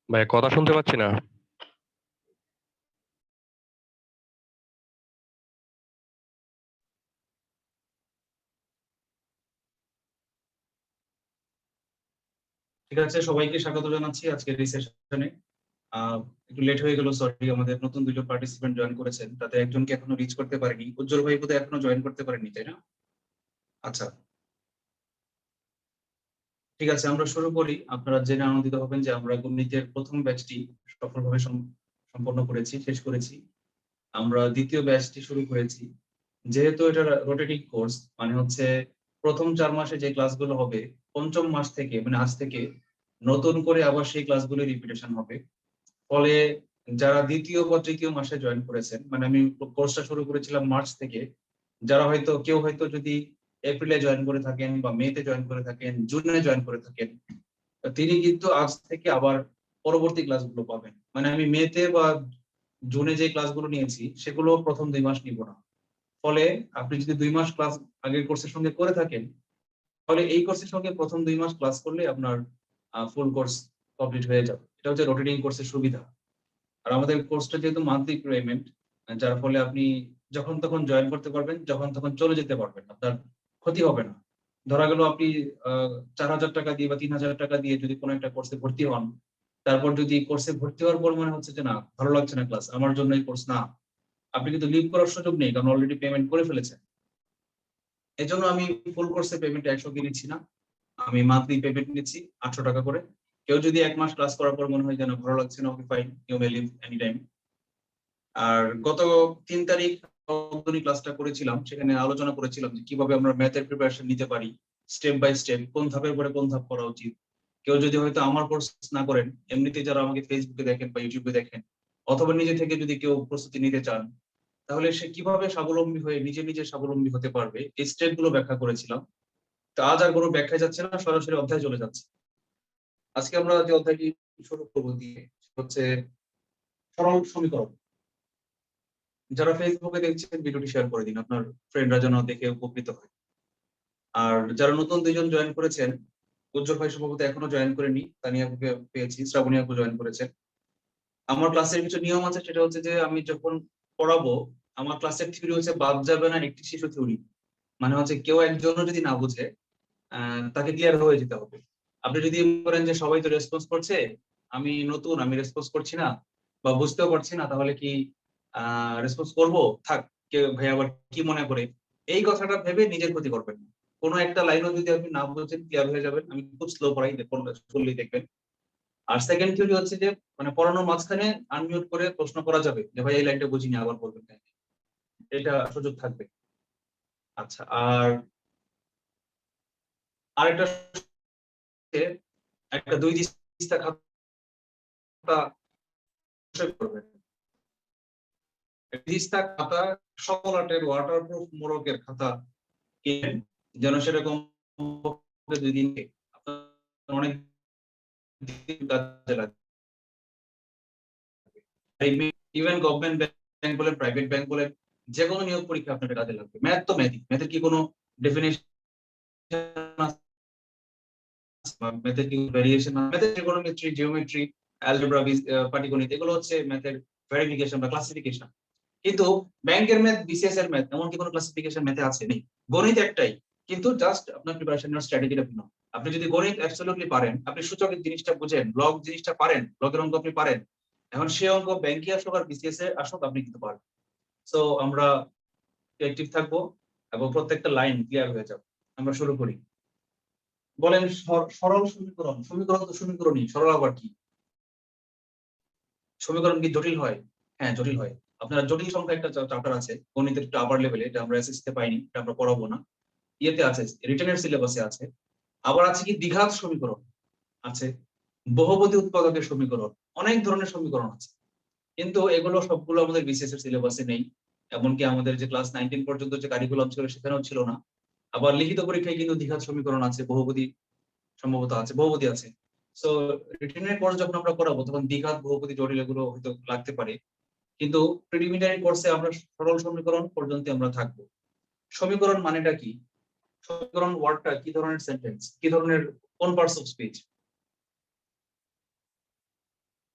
ভাই কথা শুনতে পাচ্ছি না। ঠিক আছে, সবাইকে স্বাগত জানাচ্ছি আজকের এই সেশনে। একটু লেট হয়ে গেল, সরি। আমাদের নতুন দুজন পার্টিসিপেন্ট জয়েন করেছেন, তাতে একজনকে এখনো রিচ করতে পারেনি। উজ্জ্বল ভাই বোধহয় এখনো জয়েন করতে পারেনি, তাই না? আচ্ছা, ঠিক আছে, আমরা শুরু করি। আপনারা জেনে আনন্দিত হবেন যে আমরা গণিতের প্রথম ব্যাচটি সফলভাবে সম্পন্ন করেছি, শেষ করেছি। আমরা দ্বিতীয় ব্যাচটি শুরু করেছি। যেহেতু এটা রোটেটিং কোর্স, মানে হচ্ছে প্রথম 4 মাসে যে ক্লাসগুলো হবে, পঞ্চম মাস থেকে মানে আজ থেকে নতুন করে আবার সেই ক্লাসগুলো রিপিটেশন হবে। ফলে যারা দ্বিতীয় বা তৃতীয় মাসে জয়েন করেছেন, মানে আমি কোর্সটা শুরু করেছিলাম মার্চ থেকে, যারা হয়তো কেউ হয়তো যদি এপ্রিলে জয়েন করে থাকেন বা মেতে জয়েন করে থাকেন, জুনে জয়েন করে থাকেন, তিনি কিন্তু আজ থেকে আবার পরবর্তী ক্লাসগুলো পাবেন। মানে আমি মেতে বা জুনে যে ক্লাসগুলো নিয়েছি সেগুলো প্রথম 2 মাস নিব না। ফলে আপনি যদি 2 মাস ক্লাস আগের কোর্সের সঙ্গে করে থাকেন, তাহলে এই কোর্সের সঙ্গে প্রথম 2 মাস ক্লাস করলে আপনার ফুল কোর্স কমপ্লিট হয়ে যাবে। এটা হচ্ছে রোটেটিং কোর্সের সুবিধা। আর আমাদের কোর্সটা যেহেতু মান্থলি পেমেন্ট, যার ফলে আপনি যখন তখন জয়েন করতে পারবেন, যখন তখন চলে যেতে পারবেন, আপনার ক্ষতি হবে না। ধরা গেল আপনি 4,000 টাকা দিয়ে বা 3,000 টাকা দিয়ে যদি কোনো একটা কোর্সে ভর্তি হন, তারপর যদি কোর্সে ভর্তি হওয়ার পর মনে হচ্ছে যে না, ভালো লাগছে না, ক্লাস আমার জন্য এই কোর্স না, আপনি কিন্তু লিভ করার সুযোগ নেই, কারণ অলরেডি পেমেন্ট করে ফেলেছেন। এই জন্য আমি ফুল কোর্সে পেমেন্ট 100 নিচ্ছি না, আমি মান্থলি পেমেন্ট নিচ্ছি 800 টাকা করে। কেউ যদি 1 মাস ক্লাস করার পর মনে হয় যেন ভালো লাগছে না, okay fine, you may leave any time. আর গত 3 তারিখ ক্লাসটা করেছিলাম, সেখানে আলোচনা করেছিলাম যে কিভাবে আমরা ম্যাথের প্রিপারেশন নিতে পারি, স্টেপ বাই স্টেপ, কোন ধাপের পরে কোন ধাপ করা উচিত। কেউ যদি হয়তো আমার কোর্স না করেন, এমনিতে যারা আমাকে ফেসবুকে দেখেন বা ইউটিউবে দেখেন, অথবা নিজে থেকে যদি কেউ প্রস্তুতি নিতে চান, তাহলে সে কিভাবে স্বাবলম্বী হয়ে নিজে নিজে স্বাবলম্বী হতে পারবে, এই স্টেপ গুলো ব্যাখ্যা করেছিলাম। তো আজ আর কোনো ব্যাখ্যায় যাচ্ছে না, সরাসরি অধ্যায় চলে যাচ্ছে। আজকে আমরা যে অধ্যায়টি শুরু করবো দিয়ে, সেটা হচ্ছে সরল সমীকরণ। যারা ফেসবুকে দেখছেন ভিডিওটি শেয়ার করে দিন, আপনার ফ্রেন্ডরা যেন দেখে উপকৃত হয়। আর যারা নতুন 2জন জয়েন করেছেন, উজ্জ্বল ভাই সম্ভবত এখনো জয়েন করেনি, তানিয়া আপুকে পেয়েছি, শ্রাবণী আপু জয়েন করেছেন। আমার ক্লাসের কিছু নিয়ম আছে, সেটা হচ্ছে যে আমি যখন পড়াবো, আমার ক্লাসের থিওরি হচ্ছে বাদ যাবে না একটি শিশু থিওরি। মানে হচ্ছে কেউ একজনও যদি না বুঝে, তাকে ক্লিয়ার হয়ে যেতে হবে। আপনি যদি করেন যে সবাই তো রেসপন্স করছে, আমি নতুন, আমি রেসপন্স করছি না বা বুঝতেও পারছি না, তাহলে কি রেসপন্স করব, থাক, কেউ ভাই আবার কি মনে করে, এই কথাটা ভেবে নিজের ক্ষতি করবেন না। কোনো একটা লাইনও যদি আপনি না বুঝেন, ক্লিয়ার হয়ে যাবেন। আমি খুব স্লো পড়াই, শুনলেই দেখবেন। আর সেকেন্ড থিওরি হচ্ছে যে, মানে পড়ানোর মাঝখানে আনমিউট করে প্রশ্ন করা যাবে যে ভাই এই লাইনটা বুঝিনি, আবার বলবেন কেন, এটা সুযোগ থাকবে। আচ্ছা, আর আরেকটা একটা 2 দিস্তা খাতা করবেন। তিস্তা খাতা, সকল আর্টের ওয়াটারপ্রুফ মোড়কের খাতা কিনেন, যেন সেরকম 2 দিন অনেক দিন কাজে লাগে। ইভেন গভর্নমেন্ট ব্যাংক বলেন, প্রাইভেট ব্যাংক বলেন, যে কোনো নিয়োগ পরীক্ষা আপনার কাজে লাগবে। ম্যাথ তো ম্যাথই, ম্যাথের কি কোনো ডেফিনেশন, ম্যাথের কি ভেরিয়েশন, ম্যাথের ট্রিগোনোমেট্রি, জিওমেট্রি, অ্যালজেব্রা, পাটিগণিত, এগুলো হচ্ছে ম্যাথের ভেরিফিকেশন বা ক্লাসিফিকেশন। কিন্তু ব্যাংকের ম্যাথ, বিসিএস এর ম্যাথ, এমন কি কোনো ক্লাসিফিকেশন ম্যাথে আছে? নেই। গণিত একটাই, কিন্তু জাস্ট আপনার প্রিপারেশনের স্ট্র্যাটেজিটা ভিন্ন। আপনি যদি গণিত অ্যাবসলিউটলি পারেন, আপনি সূচকের জিনিসটা বুঝেন, লগ জিনিসটা পারেন, লগের অঙ্ক আপনি পারেন, এখন সে অঙ্ক ব্যাংকে আসুক আর বিসিএস এ আসুক, আপনি কিন্তু পারবেন। সো আমরা অ্যাক্টিভ থাকবো এবং প্রত্যেকটা লাইন ক্লিয়ার হয়ে যাবে। আমরা শুরু করি। বলেন, সরল সমীকরণ, সমীকরণ তো সমীকরণই, সরল আবার কি? সমীকরণ কি জটিল হয়? হ্যাঁ, জটিল হয়। আপনারা জটিল সংখ্যা একটা চ্যাপ্টার আছে গণিতের, একটু আপার লেভেলে, এটা আমরা এসএসসি তে পাইনি, এটা আমরা পড়াবো না। ইয়েতে আছে, রিটেনের সিলেবাসে আছে। আবার আছে কি দ্বিঘাত সমীকরণ আছে, বহুপদী উৎপাদকের সমীকরণ, অনেক ধরনের সমীকরণ আছে। কিন্তু এগুলো সবগুলো আমাদের বিসিএস এর সিলেবাসে নেই। এমনকি আমাদের যে ক্লাস 9 পর্যন্ত যে কারিকুলাম ছিল সেখানেও ছিল না। আবার লিখিত পরীক্ষায় কিন্তু দ্বিঘাত সমীকরণ আছে, বহুপদী সম্ভবত আছে, বহুপদী আছে। সো রিটেনের কোর্স যখন আমরা করাবো, তখন দ্বিঘাত, বহুপদী, জটিল এগুলো হয়তো লাগতে পারে। কিন্তু প্রিলিমিনারি কোর্সে আমরা সরল সমীকরণ পর্যন্ত আমরা থাকবো। সমীকরণ মানেটা কি? সমীকরণ ওয়ার্ডটা কি ধরনের সেন্টেন্স, কি ধরনের, কোন পার্টস অফ স্পিচ?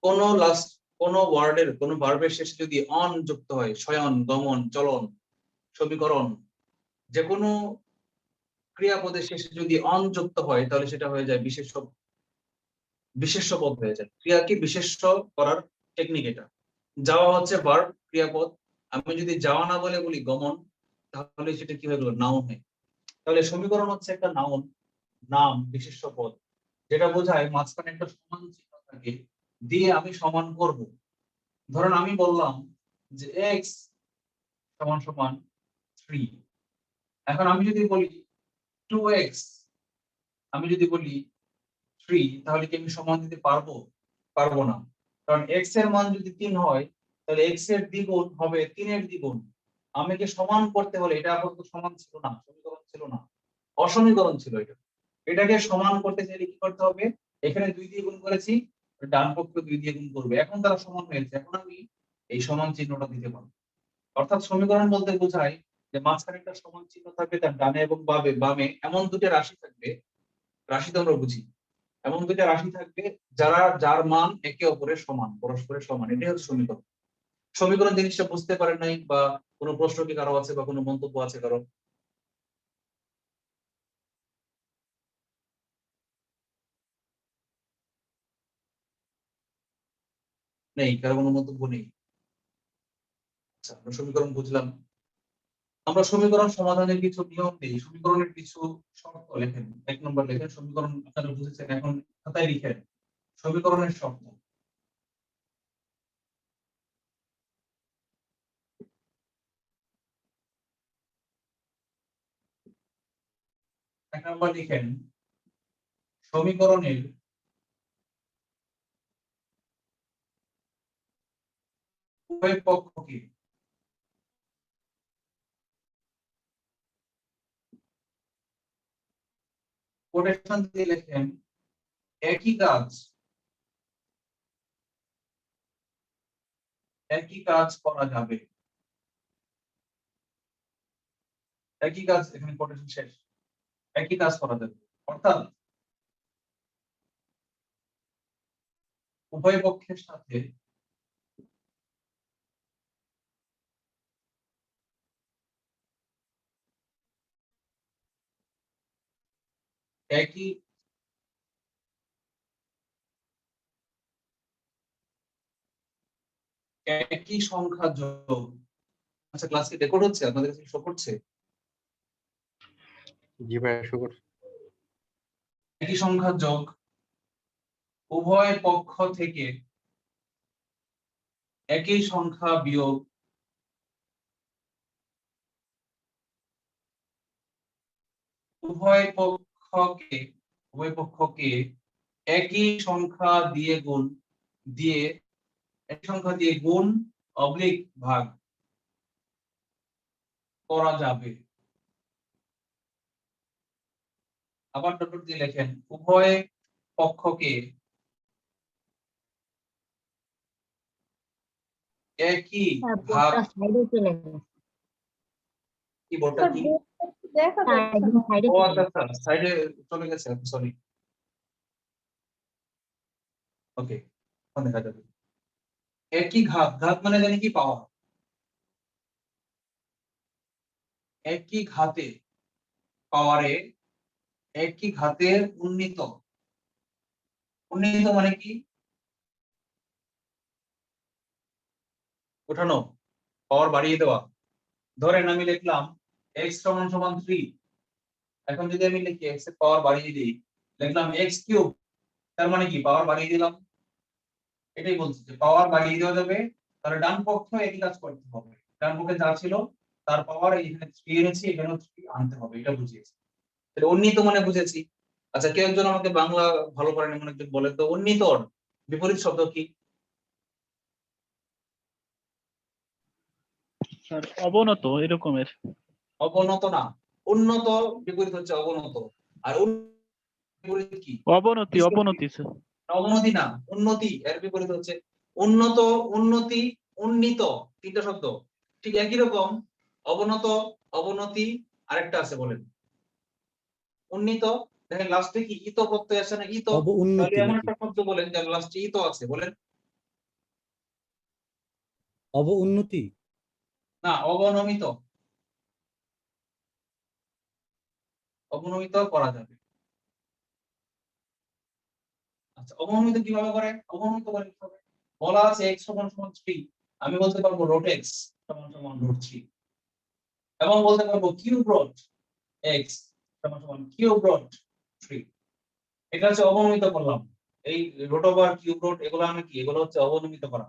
কোন ওয়ার্ডের কোন ভার্বের শেষে যদি অন যুক্ত হয়, শয়ন, গমন, চলন, সমীকরণ, যে কোনো ক্রিয়াপদের শেষে যদি অন যুক্ত হয় তাহলে সেটা হয়ে যায় বিশেষ্য পদ হয়ে যায়। ক্রিয়াকে বিশেষ্য করার টেকনিক এটা। যাওয়া হচ্ছে ভার্ব, ক্রিয়াপদ। আমি যদি যাওয়া না বলে বলি গমন, তাহলে সেটা কি হয়ে গেল? নাউন হয়। তাহলে সমীকরণ হচ্ছে একটা নাউন, নাম, বিশেষ্য পদ, যেটা বোঝায় মাঝখানে একটা সমান চিহ্ন থাকে, দিয়ে আমি সমান করব। ধরেন আমি বললাম যে এক্স সমান সমান 3। এখন আমি যদি বলি 2x, আমি যদি বলি 3, তাহলে কি আমি সমান দিতে পারবো? পারবো না। কারণ x এর মান যদি 3 হয়, তাহলে x এর দ্বিগুণ হবে 3 এর দ্বিগুণ। আমাকে সমান করতে হলে, এটা আপাতত সমান ছিল না, সমীকরণ ছিল না, অসমীকরণ ছিল এটা। এটাকে সমান করতে চাইলে কি করতে হবে? এখানে 2 দিয়ে গুণ করেছি, ডান পক্ষ 2 দিয়ে গুণ করবে। এখন তারা সমান হয়েছে, এখন আমি এই সমান চিহ্নটা দিতে পারবো। অর্থাৎ সমীকরণ বলতে বোঝায় যে মাঝখানে একটা সমান চিহ্ন থাকবে, তার ডানে এবং বামে এমন দুটো রাশি থাকবে, রাশি তো আমরা বুঝি, এমন দুইটা রাশি থাকবে যার মান একে অপরের সমান, পরস্পরের সমান। এটাই হচ্ছে সমীকরণ। সমীকরণ জিনিসটা বুঝতে পারেন নাই, বা কোনো প্রশ্ন কি কারো আছে, বা কোনো মন্তব্য আছে কারো? নেই, কারো কোনো মন্তব্য নেই? আচ্ছা, আমরা সমীকরণ বুঝলাম। আমরা সমীকরণ সমাধানের কিছু নিয়ম দিই, সমীকরণের কিছু শর্ত লেখেন। 1 নম্বর লেখেন, সমীকরণ আপনারা বুঝেছেন, এখন খাতায় লিখেন সমীকরণের শর্ত। 1 নম্বর লিখেন সমীকরণের উভয় পক্ষকে কোটেশন দিয়ে লেখেন একই কাজ করা যাবে। একই কাজ, এখানে কোটেশন শেষ। একই কাজ করা যাবে অর্থাৎ উভয় পক্ষের সাথে একই একই সংখ্যা যোগ। আচ্ছা, ক্লাস কি রেকর্ড হচ্ছে? আপনাদের কাছে শো করছে? জি ভাই, শুকর। একই সংখ্যা যোগ উভয় পক্ষ থেকে একই সংখ্যা বিয়োগ উভয় পক্ষকে উভয় পক্ষকে একই সংখ্যা দিয়ে গুণ দিয়ে একই সংখ্যা দিয়ে গুণ অবলিক ভাগ করা যাবে। আবার ডট ডট দিয়ে লেখেন উভয় পক্ষকে একই ভাগ। কি বোর্ডটা কি? ও আচ্ছা আচ্ছা, সাইডে চলে গেছে, সরি। ওকে, এখন দেখা যাবে। একই ঘাত, ঘাত মানে জানি কি? পাওয়া। একই ঘাতে, পাওয়ারে একই ঘাতের উন্নীত। উন্নীত মানে কি? উঠানো, পাওয়ার বাড়িয়ে দেওয়া। ধরেন আমি লিখলাম x সমান সমান 3। এখন যদি আমি লিখি x এর পাওয়ার বাড়িয়ে দিই, লিখলাম x কিউব, তার মানে কি? পাওয়ার বাড়িয়ে দিলাম। এটাই বলছি যে পাওয়ার বাড়িয়ে দেওয়া যাবে, তাহলে ডান পক্ষ একই কাজ করতে হবে। ডান পক্ষে যা ছিল তার পাওয়ার এখানে 3 এনেছি, এখানেও 3 আনতে হবে, এটা বুঝিয়েছি। তাহলে উন্নীত মানে বুঝেছি। আচ্ছা, কেউ একজন আমাকে বাংলা ভালো পারেন এমন একজন বলেন তো, উন্নীতর বিপরীত শব্দ কি? স্যার অবনত এরকমের। অবনত না, উন্নত বিপরীত হচ্ছে অবনত। আর বিপরীত কি? অবনতি, অবনতি স্যার। অবনতি না, উন্নতি। এর বিপরীত হচ্ছে উন্নত, উন্নতি, উন্নীত, তিনটা শব্দ। ঠিক একই রকম অবনত, অবনতি, আরেকটা আছে বলেন। উন্নীত, দেখেন লাস্টে কি ইতো প্রত্যয় আছে না? ইতো। তাহলে এমন একটা শব্দ বলেন যার লাস্টে ইতো আছে, বলেন। উন্নতি। না, অবনমিত। অবনমিত করা যাবে। আচ্ছা, অবনমিত কিভাবে করে? অবনমিত করে কিভাবে? বলা আছে x সমান সমান 3, আমি বলতে পারবো রুট x সমান সমান রুট 3, এবং বলতে পারবো কিউব রুট x সমান সমান কিউব রুট 3। এটা হচ্ছে অবনমিত করলাম। এই রুট ওভার কিউব রুট এগুলো আমি কি, এগুলো হচ্ছে অবনমিত করা।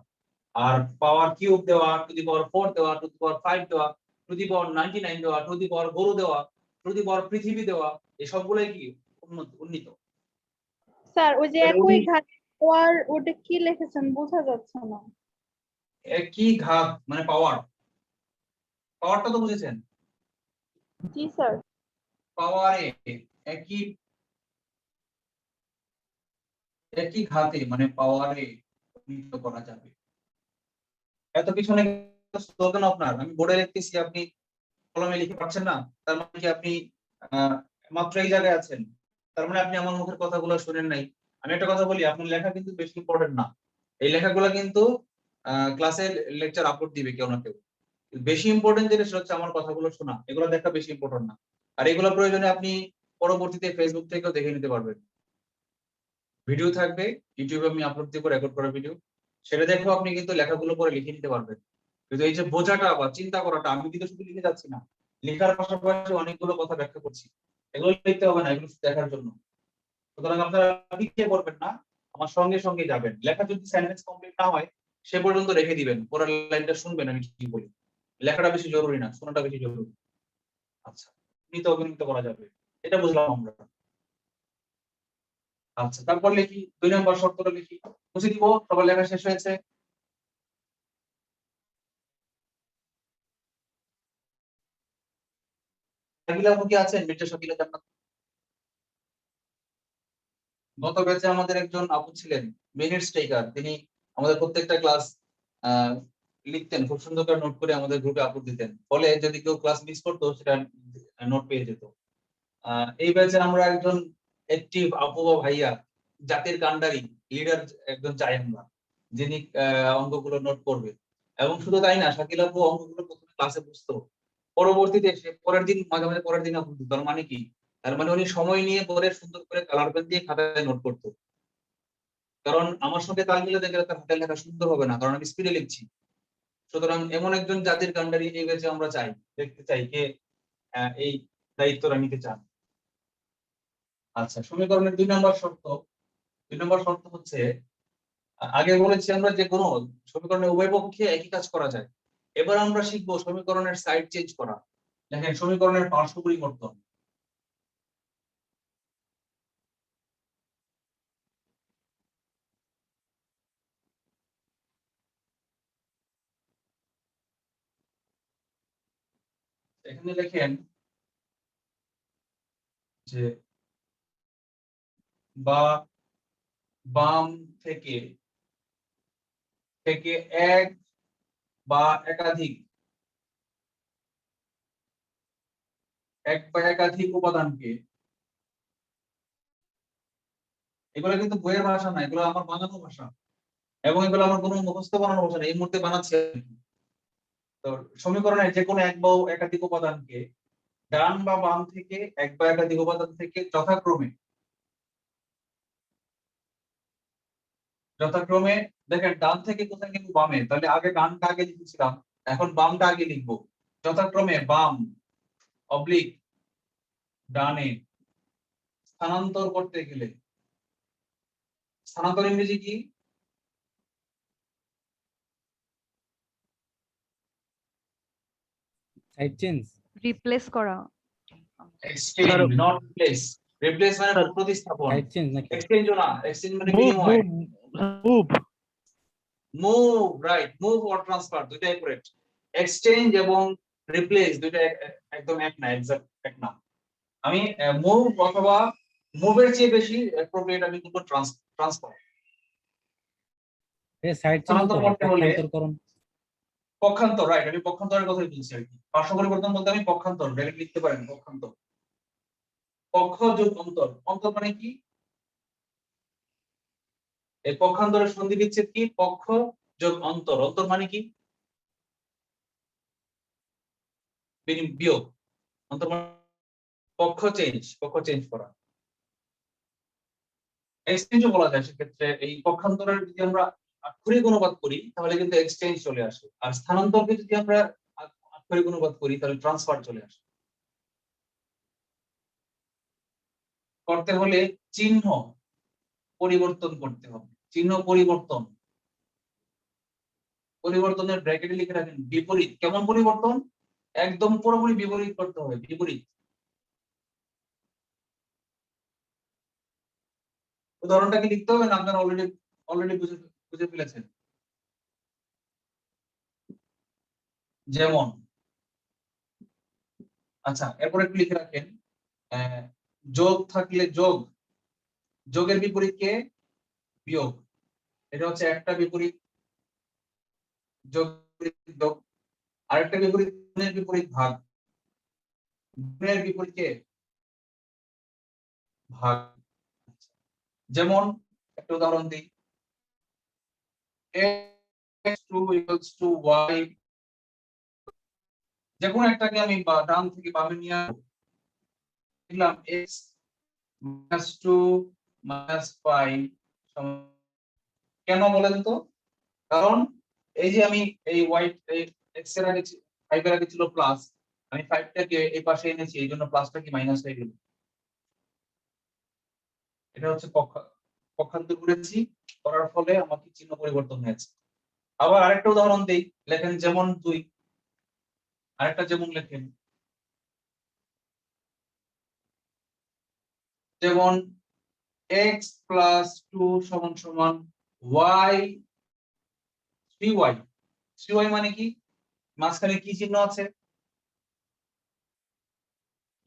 আর পাওয়ার কিউব দেওয়া, টু দি পাওয়ার 4 দেওয়া, টু দি পাওয়ার 5 দেওয়া, টু দি পাওয়ার 99 দেওয়া, টু দি পাওয়ার গরু দেওয়া, টু দি পাওয়ার পৃথিবী দেওয়া, এই সবগুলাই কি উন্নীত। স্যার ওই যে তাহলে একই উনি ঘাত আর ওটা কি লিখেছেন বোঝা যাচ্ছে না। একই ঘাত মানে পাওয়ার, পাওয়ারটা তো বুঝেছেন, জি স্যার। পাওয়ারে একই একই ঘাতে মানে পাওয়ারে উন্নীত করা যাবে। এত পিছনে স্লোগান আপনার, আমি বোর্ডে লিখতেছি, আপনি কলমে লিখে পাচ্ছেন না, তার মানে কি আপনি আহ, মাত্র এই জায়গায় আছেন, তার মানে আপনি আমার মুখের কথাগুলো শুনেন নাই। আমি একটা কথা বলি, আপনার লেখা কিন্তু বেশি ইম্পর্টেন্ট না। এই লেখাগুলো কিন্তু ক্লাসে লেকচার আপলোড দিবে কেউ না কেউ। বেশি ইম্পর্টেন্ট যেটা সেটা হচ্ছে আমার কথাগুলো শোনা, এগুলো দেখা বেশি ইম্পর্টেন্ট না। আর এগুলো প্রয়োজনে আপনি পরবর্তীতে ফেসবুক থেকেও দেখে নিতে পারবেন। ভিডিও থাকবে ইউটিউবে, আমি আপলোড দিব রেকর্ড করা ভিডিও, সেটা দেখেও আপনি কিন্তু লেখাগুলো পরে লিখে নিতে পারবেন। কিন্তু এই যে বোঝাটা বা চিন্তা করাটা, আমি কিন্তু শুধু লিখে যাচ্ছি না, লেখার পাশাপাশি অনেকগুলো কথা ব্যাখ্যা করছি, এগুলো লিখতে হবে না, এগুলো দেখার জন্য। সুতরাং আপনারা লিখে পড়বেন না, আমার সঙ্গে সঙ্গে যাবেন। লেখা যদি সেন্টেন্স কমপ্লিট না হয় সে পর্যন্ত রেখে দিবেন, পরের লাইনটা শুনবেন আমি কি বলি। লেখাটা বেশি জরুরি না, শোনাটা বেশি জরুরি। আচ্ছা, উন্নীত অবিনীত করা যাবে, এটা বুঝলাম আমরা। আচ্ছা, তারপর লিখি 2 নম্বর শর্তটা লিখি, বুঝে দিব। সবার লেখা শেষ হয়েছে? শাকিলা আপু কি আছেন? মির্জা শাকিলা জান্নাত। গত ব্যাচে আমাদের একজন আপু ছিলেন, মিনিট স্টেকার, তিনি আমাদের প্রত্যেকটা ক্লাস লিখতেন, খুব সুন্দর করে নোট করে আমাদের গ্রুপে আপলোড দিতেন, ফলে যদি কেউ ক্লাস মিস করতো সেটা নোট পেয়ে যেত। এই ব্যাচে আমরা একজন অ্যাক্টিভ আপু বা ভাইয়া, জাতির কান্ডারি লিডার একজন চাই আমরা, যিনি অঙ্কগুলো নোট করবে। এবং শুধু তাই না, শাকিল আপু অঙ্কগুলো প্রথমে ক্লাসে বুঝতো, পরবর্তীতে সে পরের দিন মাঝে মাঝে পরের দিন আপু দিত। তার মানে কি? তার মানে উনি সময় নিয়ে পরে সুন্দর করে কালার পেন দিয়ে খাতায় নোট করতো। কারণ আমার সঙ্গে তাল মিলে দেখলে তার হাতের লেখা সুন্দর হবে না, কারণ আমি স্পিডে লিখছি। সুতরাং এমন একজন জাতির কান্ডারি এই ব্যাচে আমরা চাই, দেখতে চাই কে এই দায়িত্বটা নিতে চান। আচ্ছা, সমীকরণের 2 নম্বর শর্ত। 2 নম্বর শর্ত হচ্ছে, আগে বলেছি আমরা যে কোনো সমীকরণের উভয় পক্ষে একই কাজ করা যায়। এবার আমরা শিখবো সমীকরণের সাইড চেঞ্জ করা। দেখেন, সমীকরণের পার্শ্ব পরিবর্তন। এখানে লেখেন যে বা বাম থেকে থেকে এক বা একাধিক উপাদানকে, এগুলো কিন্তু বইয়ের ভাষা না, এগুলো আমার বানানো ভাষা, এবং এগুলো আমার কোনো মুখস্থ বানানো ভাষা না, এই মুহূর্তে বানাচ্ছি আর কি। তো সমীকরণের যে কোনো এক বা একাধিক উপাদানকে ডান বা বাম থেকে এক বা একাধিক উপাদান থেকে যথাক্রমে দেখেন, ডান থেকে কোথায় কিন্তু বামে, তাহলে আগে ডানটা আগে লিখেছিলাম, এখন বামটা আগে লিখবো। যথাক্রমে বাম অবলিক ডানে স্থানান্তর করতে গেলে, স্থানান্তর ইংরেজি কি? Side change. রিপ্লেস করা। Exchange, sir not replace. Replace মানে স্যার প্রতিস্থাপন, সাইড চেঞ্জ নাকি? এক্সচেঞ্জও না, এক্সচেঞ্জ মানে মুভ বিনিময়। Move. Move, right, move or transfer দুইটাই কারেক্ট। এক্সচেঞ্জ এবং রিপ্লেস দুইটা একদম এক না, এক্সাক্ট এক না। আমি মুভ অথবা মুভের চেয়ে বেশি অ্যাপ্রোপ্রিয়েট আমি কিন্তু ট্রান্সফার। সাইড চেঞ্জ স্থানান্তর করে করতে হলে পক্ষান্তরকরণ। পক্ষান্তর, রাইট, আমি পক্ষান্তরের কথাই বলছি আর কি। পার্শ্ব পরিবর্তন বলতে আমি পক্ষান্তর ডাইরেক্ট লিখতে পারেন, পক্ষান্তর। পক্ষ যোগ অন্তর, অন্তর মানে কি? এই পক্ষান্তরের সন্ধি বিচ্ছেদ কি? পক্ষ যোগ অন্তর, অন্তর মানে কি? বিয়োগ, পক্ষ চেঞ্জ করা, এক্সচেঞ্জও বলা যায়। সেক্ষেত্রে এই পক্ষান্তরের যদি আমরা আক্ষরিক অনুবাদ করি তাহলে কিন্তু এক্সচেঞ্জ চলে আসে, আর স্থানান্তরকে যদি আমরা আক্ষরিক অনুবাদ করি তাহলে ট্রান্সফার চলে আসে। করতে হলে চিহ্ন পরিবর্তন করতে হবে, চিহ্ন পরিবর্তনের ব্র্যাকেটে লিখে রাখেন বিপরীত। কেমন পরিবর্তন? একদম পুরোপুরি বিপরীত করতে হবে, বিপরীত। উদাহরণটা কি লিখতে হবে না আপনারা অলরেডি বুঝে ফেলেছেন? যেমন, আচ্ছা এরপর একটু লিখে রাখেন যোগ থাকলে যোগের বিপরীত কে? বিয়োগ। এটা হচ্ছে একটা বিপরীত, যোগ যোগ। আরেকটা বিপরীত, গুণের বিপরীত ভাগ, গুণের বিপরীত কে? ভাগ। যেমন একটা উদাহরণ দিই, x2 = y, যে কোনো একটাকে আমি ডান থেকে বামে নিয়ে লিখলাম x - 2 - 5 কেন বলেন তো? কারণ এই যে আমি এই x এর আগে 5 এর আগে ছিল প্লাস, আমি 5 টাকে এই পাশে এনেছি, এই জন্য প্লাসটা কি মাইনাস হয়ে গেল। এটা হচ্ছে পক্ষান্তর করেছি, করার ফলে আমাকে চিহ্ন পরিবর্তন হয়েছে। আবার আরেকটা উদাহরণ দেই, লেখেন যেমন 2, আরেকটা যেমন লেখেন যেমন x + 2 = y 3y। 3y মানে কি? মাঝখানে কি চিহ্ন আছে?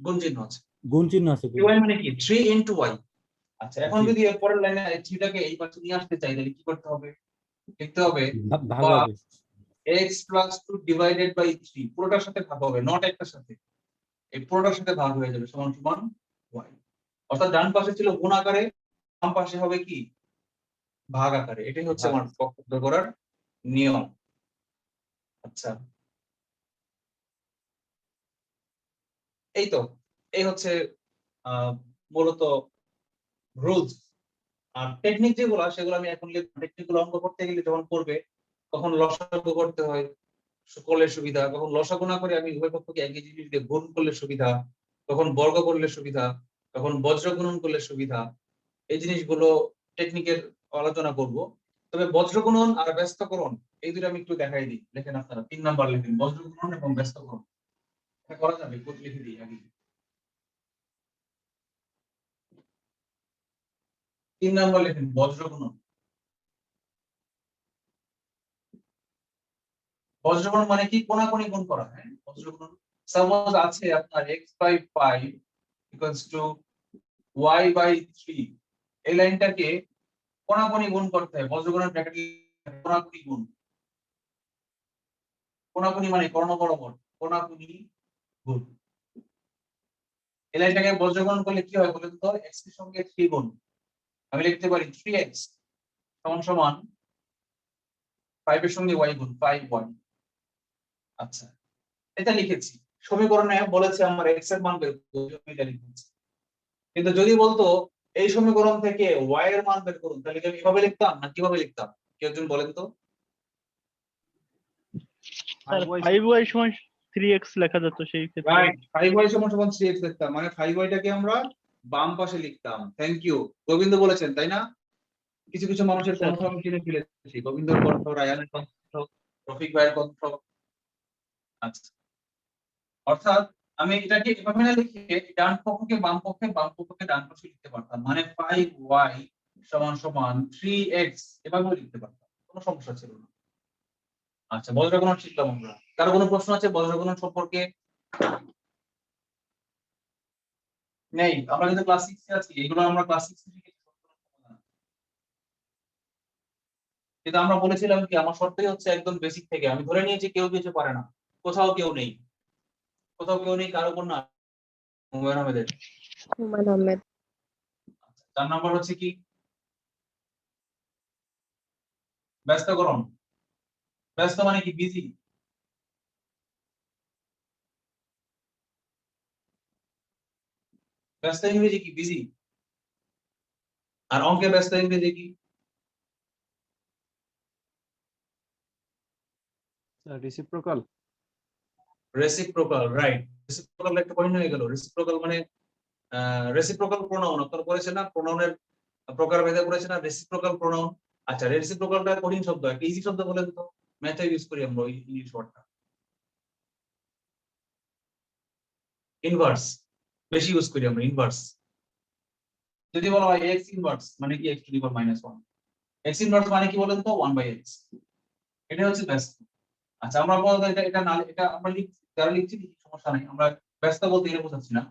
গুণ চিহ্ন আছে। গুণ চিহ্ন আছে। 3y মানে কি? 3 * y। আচ্ছা এখন জি। যদি এর পরের লাইনে 3 টাকে এই পাশে নিয়ে আসতে চাই তাহলে কি করতে হবে? লিখতে হবে ভাগ বা হবে। x + 2 / 3, পুরোটার সাথে ভাগ হবে, নট একটার সাথে, এই পুরোটার সাথে ভাগ হয়ে যাবে সমান সমান y। অর্থাৎ ডান পাশে ছিল গুণ আকারে, বাম পাশে হবে কি? ভাগ আকারে। এটাই হচ্ছে ভাগ। আমার পক্ষান্তর করার নিয়ম। আচ্ছা এই তো, এই হচ্ছে মূলত রুলস। আর টেকনিক যেগুলো সেগুলো আমি এখন টেকনিক্যাল অঙ্ক করতে গেলে যখন করবে তখন লসাগু করতে হয় করলে সুবিধা, কখন লসাগু না করে আমি উভয় পক্ষকে একই জিনিস দিয়ে গুণ করলে সুবিধা, তখন বর্গ করলে সুবিধা, তখন বজ্র গুণন করলে সুবিধা। এই জিনিসগুলো টেকনিকের আলোচনা করব। তবে বজ্র গুণন আর ব্যস্তকরণ এই দুটো আমি একটু দেখাই দিই। লেখেন আপনারা 3 নাম্বার লেখেন, বজ্র গুণন এবং ব্যস্তকরণ। এটা করা যাবে, কোড লিখে দিই আগে। 3 নাম্বার লেখেন বজ্র গুণন। বজ্র গুণন মানে কি? কোনাকুনি গুণ করা। হ্যাঁ, বজ্র গুণন সাপোজ আছে আপনার x/5 = y/3, এই লাইনটাকে কোনাকুনি গুণ করতে হয়। বজ্র গুণনের ব্র্যাকেট কোনাকুনি গুণ, কোনাকুনি মানে কর্ণ বরাবর, কোনাকুনি গুণ। এই লাইনটাকে বজ্র গুণন করলে কি হয় বলেন তো? x এর সঙ্গে 3 গুণ, আমি লিখতে পারি 3x = 5 এর সঙ্গে y গুণ, 5y। আচ্ছা এটা লিখেছি, সমীকরণে বলেছে আমার x এর মান বের করতে, আমি এটা লিখেছি। কিন্তু যদি বলতো এই সমীকরণ থেকে y এর মান বের করুন, তাহলে কি আমি এভাবে লিখতাম না কিভাবে লিখতাম? কেউ একজন বলেন তো। স্যার 5y = 3x লেখা যেত সেই ক্ষেত্রে। রাইট, 5y = 3x লিখতাম, মানে 5y টাকে আমরা বাম পাশে লিখতাম। থ্যাংক ইউ, গোবিন্দ বলেছেন তাই না? কিছু কিছু মানুষের স্যার কণ্ঠ আমি চিনে ফেলেছি, গোবিন্দর কণ্ঠ, রায়ানের কণ্ঠ, রফিক ভাইয়ের কণ্ঠ। আচ্ছা অর্থাৎ আমি এটাকে এভাবে না লিখে ডান পক্ষকে বাম পক্ষে, বাম পক্ষকে ডান পাশে লিখতে পারতাম, মানে 5y = 3x এভাবে লিখতে পারতাম, কোনো সমস্যা ছিল না। আচ্ছা বজ্র গুণন শিখলাম আমরা। কারো কোনো প্রশ্ন আছে বজ্র গুণন সম্পর্কে? নেই? আমরা কিন্তু ক্লাস 6 এ আছি, এগুলো আমরা ক্লাস 6 এ শিখেছি। কিন্তু আমরা বলেছিলাম কি আমার শর্তই হচ্ছে একদম বেসিক থেকে, আমি ধরে নিয়েছি কেউ কিছু পারে না, কোথাও কেউ নেই, কোথাও কেউ নেই, কারো উপর না হুমায়ুন আহমেদের। হুমায়ুন আহমেদ। আচ্ছা 4 নাম্বার হচ্ছে কি? ব্যস্তকরণ। ব্যস্ত মানে কি? বিজি। ব্যস্ত ইংরেজি কি? বিজি। আর অঙ্কে ব্যস্ত ইংরেজি কি? রেসিপ্রোকাল। Reciprocal, right. রেসিপ্রোকাল একটা পয়েন্ট হয়ে গেল। রেসিপ্রোকাল মানে রেসিপ্রোকাল প্রোনাউন আপনারা পড়েছেন না, প্রোনাউনের প্রকার ভেদে পড়েছেন না, রেসিপ্রোকাল প্রোনাউন। আচ্ছা, রেসিপ্রোকালটা কঠিন শব্দ, একটা ইজি শব্দ বলেন তো, ম্যাথে ইউজ করি আমরা ওই ইংলিশ ওয়ার্ডটা। ইনভার্স বেশি ইউজ করি আমরা, ইনভার্স। যদি বলা হয় এক্স ইনভার্স মানে কি? X two the power -1। X inverse মানে কি বলেন তো? 1/x। এটা হচ্ছে ব্যস্ত। আচ্ছা, আমরা বলতে এটা এটা না, এটা আমরা যারা লিখছি লিখি, সমস্যা নাই। আমরা ব্যস্ত বলতে এটা বোঝাচ্ছি না।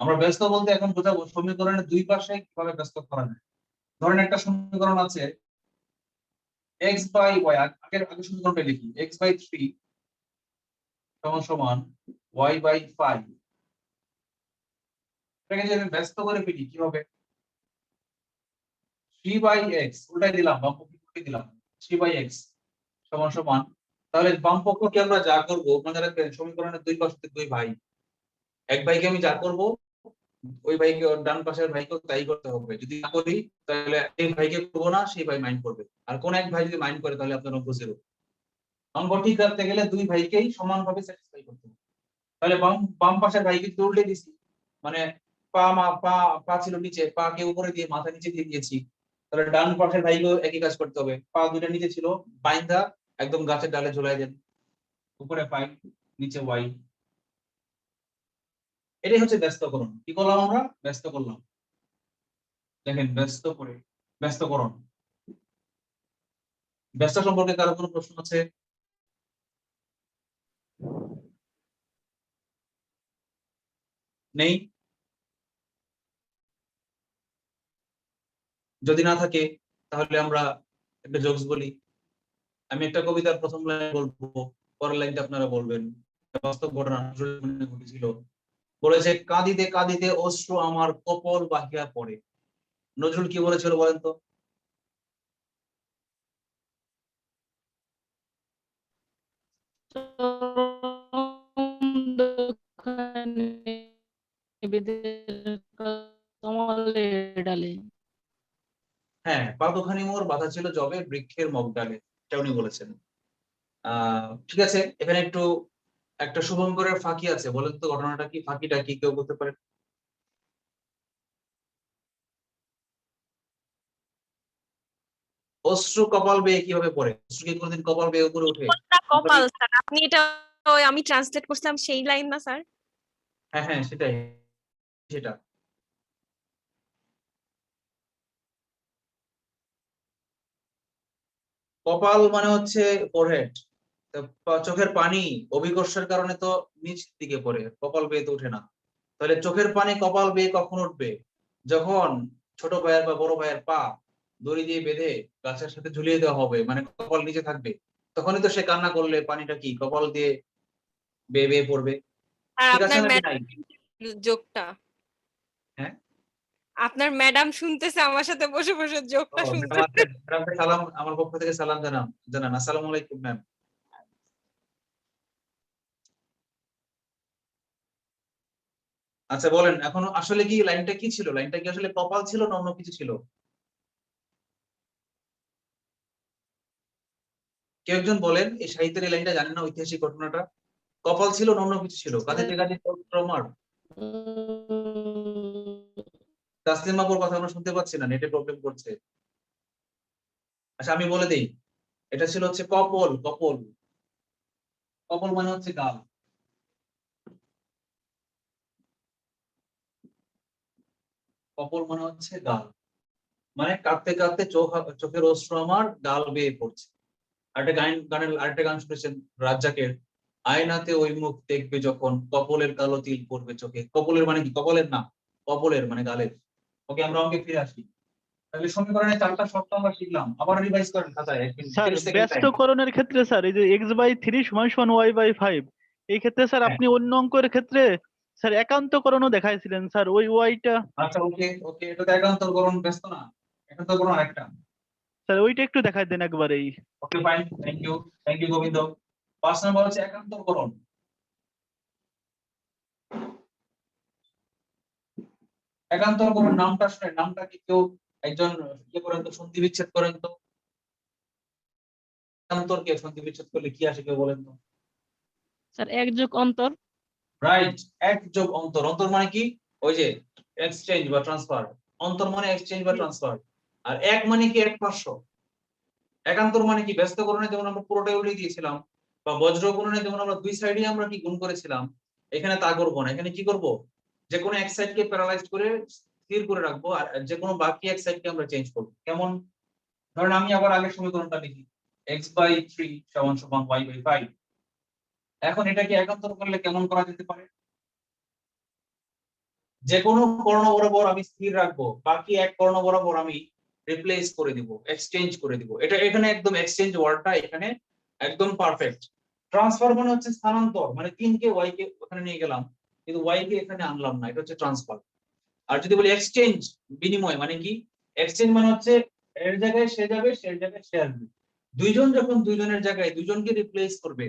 আমরা ব্যস্ত বলতে এখন বোঝাবো সমীকরণের দুই পাশে কিভাবে ব্যস্ত করা যায়। ধরেন একটা সমীকরণ আছে x বাই y, আগের সমীকরণটা লিখি, x/3 সমান সমান y/5। এটাকে যদি আমি ব্যস্ত করে ফেলি কি হবে? 3/x উল্টাই দিলাম, বাম পক্ষে উল্টাই দিলাম, 3/x সমান সমান, তাহলে বাম পক্ষকে আমরা যা করব, মনে রাখবেন সমীকরণের দুই পাশে দুই ভাই, এক ভাইকে আমি যা করব ওই ভাইকে, ওর ডান পাশের ভাইকেও তাই করতে হবে। যদি না করি তাহলে এই ভাইকে করবো না, সেই ভাই মাইন্ড করবে। আর কোন এক ভাই যদি মাইন্ড করে তাহলে আপনার অঙ্ক 0। অঙ্ক ঠিক রাখতে গেলে দুই ভাইকেই সমানভাবে স্যাটিসফাই করতে হবে। তাহলে বাম বাম পাশের ভাইকে যদি উল্টে দিছি, মানে পা ছিল নিচে, পা কে উপরে দিয়ে মাথা নিচে দিয়ে দিয়েছি, তাহলে ডান পাশের ভাইকেও একই কাজ করতে হবে। পা দুইটা নিচে ছিল, বাইন্ধা একদম গাছের ডালে ঝুলাই দেন, উপরে পাই নিচে ওয়াই। এটাই হচ্ছে ব্যস্তকরণ। কি করলাম আমরা? ব্যস্ত করলাম। দেখেন ব্যস্তকরণ। ব্যস্ত সম্পর্কে কারো কোনো প্রশ্ন আছে? নেই? যদি না থাকে তাহলে আমরা একটা জোকস বলি। আমি একটা কবিতার প্রথম লাইন বলবো, পরের লাইনটা আপনারা বলবেন। বাস্তব ঘটনা ঘটেছিল। বলেছে, কাঁদিতে কাঁদিতে অশ্রু আমার কপল বাহিয়া পড়ে। নজরুল কি বলেছিল বলেন তো? ডালে। হ্যাঁ, পা দুখানি মোর বাধা ছিল জবে বৃক্ষের মগডালে, এটা উনি বলেছেন। ঠিক আছে, এখানে একটু একটা শুভঙ্করের ফাঁকি আছে, বলেন তো ঘটনাটা কি? ফাঁকিটা কি কেউ বলতে পারে? অশ্রু কপাল বেয়ে কিভাবে পড়ে? অশ্রু কি কোনোদিন কপাল বেয়ে উপরে উঠে? কপাল স্যার, আপনি এটা আমি ট্রান্সলেট করছিলাম সেই লাইন না স্যার? হ্যাঁ হ্যাঁ, সেটাই, সেটা। কপাল মানে হচ্ছে ফোরহেড। চোখের পানি অভিকর্ষের কারণে তো নিচ দিকে পড়ে, কপাল বেয়ে তো উঠে না। তাহলে চোখের পানি কপাল বেয়ে কখন উঠবে? যখন ছোট ভাইয়ের বা বড় ভাইয়ের পা দড়ি দিয়ে বেঁধে গাছের সাথে ঝুলিয়ে দেওয়া হবে, মানে কপাল নিচে থাকবে, তখনই তো সে কান্না করলে পানিটা কি কপাল দিয়ে বেয়ে বেয়ে পড়বে। আর ঠিক আছে আপনার নাকি নাই? জোকটা, হ্যাঁ, আপনার ম্যাডাম শুনতেছে আমার সাথে বসে বসে জোকটা শুনতেছে। ম্যাডামকে সালাম, আমার পক্ষ থেকে সালাম জানান। আসসালামু আলাইকুম ম্যাম। আচ্ছা বলেন, এখন আসলে কি লাইনটা কি ছিল? লাইনটা কি আসলে কপাল ছিল না অন্য কিছু ছিল? কেউ একজন বলেন, এই সাহিত্যের এই লাইনটা জানেন না, ঐতিহাসিক ঘটনাটা? কপাল ছিল না অন্য কিছু ছিল? কাঁদিতে কাঁদিতে আমার তাসলিম আপুর কথা আমরা শুনতে পাচ্ছি না, নেটে প্রবলেম করছে। আচ্ছা আমি বলে দেই, এটা ছিল হচ্ছে কপল। কপল, কপল মানে হচ্ছে গাল। কপল মানে হচ্ছে গাল, মানে কাঁদতে কাঁদতে চোখের অশ্রু আমার গাল বেয়ে পড়ছে। আরেকটা গান শুনেছেন রাজ্জাকের, আয়নাতে ওই মুখ দেখবে যখন কপলের কালো তিল পড়বে চোখে। কপলের মানে কি? কপালের না, কপলের মানে গালের। ওকে, আমরা অঙ্কে ফিরে আসি। তাহলে সমীকরণের চারটা শর্ত আমরা শিখলাম, আবার রিভাইজ করেন খাতায়, 1 মিনিট স্যার 30 সেকেন্ড টাইম। ব্যস্তকরণের ক্ষেত্রে স্যার এই যে x/3 সমান y/5, এই ক্ষেত্রে স্যার হ্যাঁ, আপনি অন্য অঙ্কের ক্ষেত্রে স্যার একান্তকরণও দেখাইছিলেন স্যার, ওই ওয়াইটা আচ্ছা ওকে ওকে, এটা তো একান্তরকরণ, ব্যস্ত না, একান্তরকরণ আরেকটা। স্যার ওইটা একটু দেখাই দেন একবারেই। Okay fine, thank you Gobinda. 5 number হচ্ছে একান্তরকরণ। একান্তরকরণ নামটা শুনে, নামটা কি কেউ একজন ইয়ে করেন তো, সন্ধি বিচ্ছেদ করেন তো। একান্তরকে সন্ধি বিচ্ছেদ করলে কি আসে কেউ বলেন তো? স্যার এক যোগ অন্তর। রাইট, এক যোগ অন্তর। অন্তর মানে কি? ওই যে এক্সচেঞ্জ বা ট্রান্সফার। অন্তর মানে এক্সচেঞ্জ বা ট্রান্সফার। আর এক মানে কি? এক পার্শ্ব। একান্তর মানে কি? ব্যস্তকরণে যেমন আমরা পুরোটাই উল্টে দিয়েছিলাম, বা বজ্রকরণে যেমন আমরা দুই সাইডে আমরা কি গুণ করেছিলাম, এখানে তা করবো না। এখানে কি করব? যে কোনো এক সাইডকে প্যারালাইজড করে স্থির করে রাখবো, আর যে কোনো বাকি এক সাইডকে আমরা চেঞ্জ করবো। কেমন? ধরেন আমি আবার আগের সমীকরণটা লিখি, x/3 = y/5। এখন এটাকে একান্তর করলে কেমন করা যেতে পারে? যে কোনো কর্ণ বরাবর আমি স্থির রাখবো, বাকি এক কর্ণ বরাবর আমি রিপ্লেস করে দিব, এক্সচেঞ্জ করে দিব। এটা এখানে একদম এক্সচেঞ্জ ওয়ার্ডটা এখানে একদম পারফেক্ট। ট্রান্সফার মানে হচ্ছে স্থানান্তর, মানে 3 কে y কে ওখানে নিয়ে গেলাম, কিন্তু y কে এখানে আনলাম না, এটা হচ্ছে ট্রান্সফার। আর যদি বলি এক্সচেঞ্জ, বিনিময়, মানে কি? এক্সচেঞ্জ মানে হচ্ছে এর জায়গায় সে যাবে, সে জায়গায় সে আসবে। দুইজন যখন দুইজনের জায়গায় দুইজনকে রিপ্লেস করবে,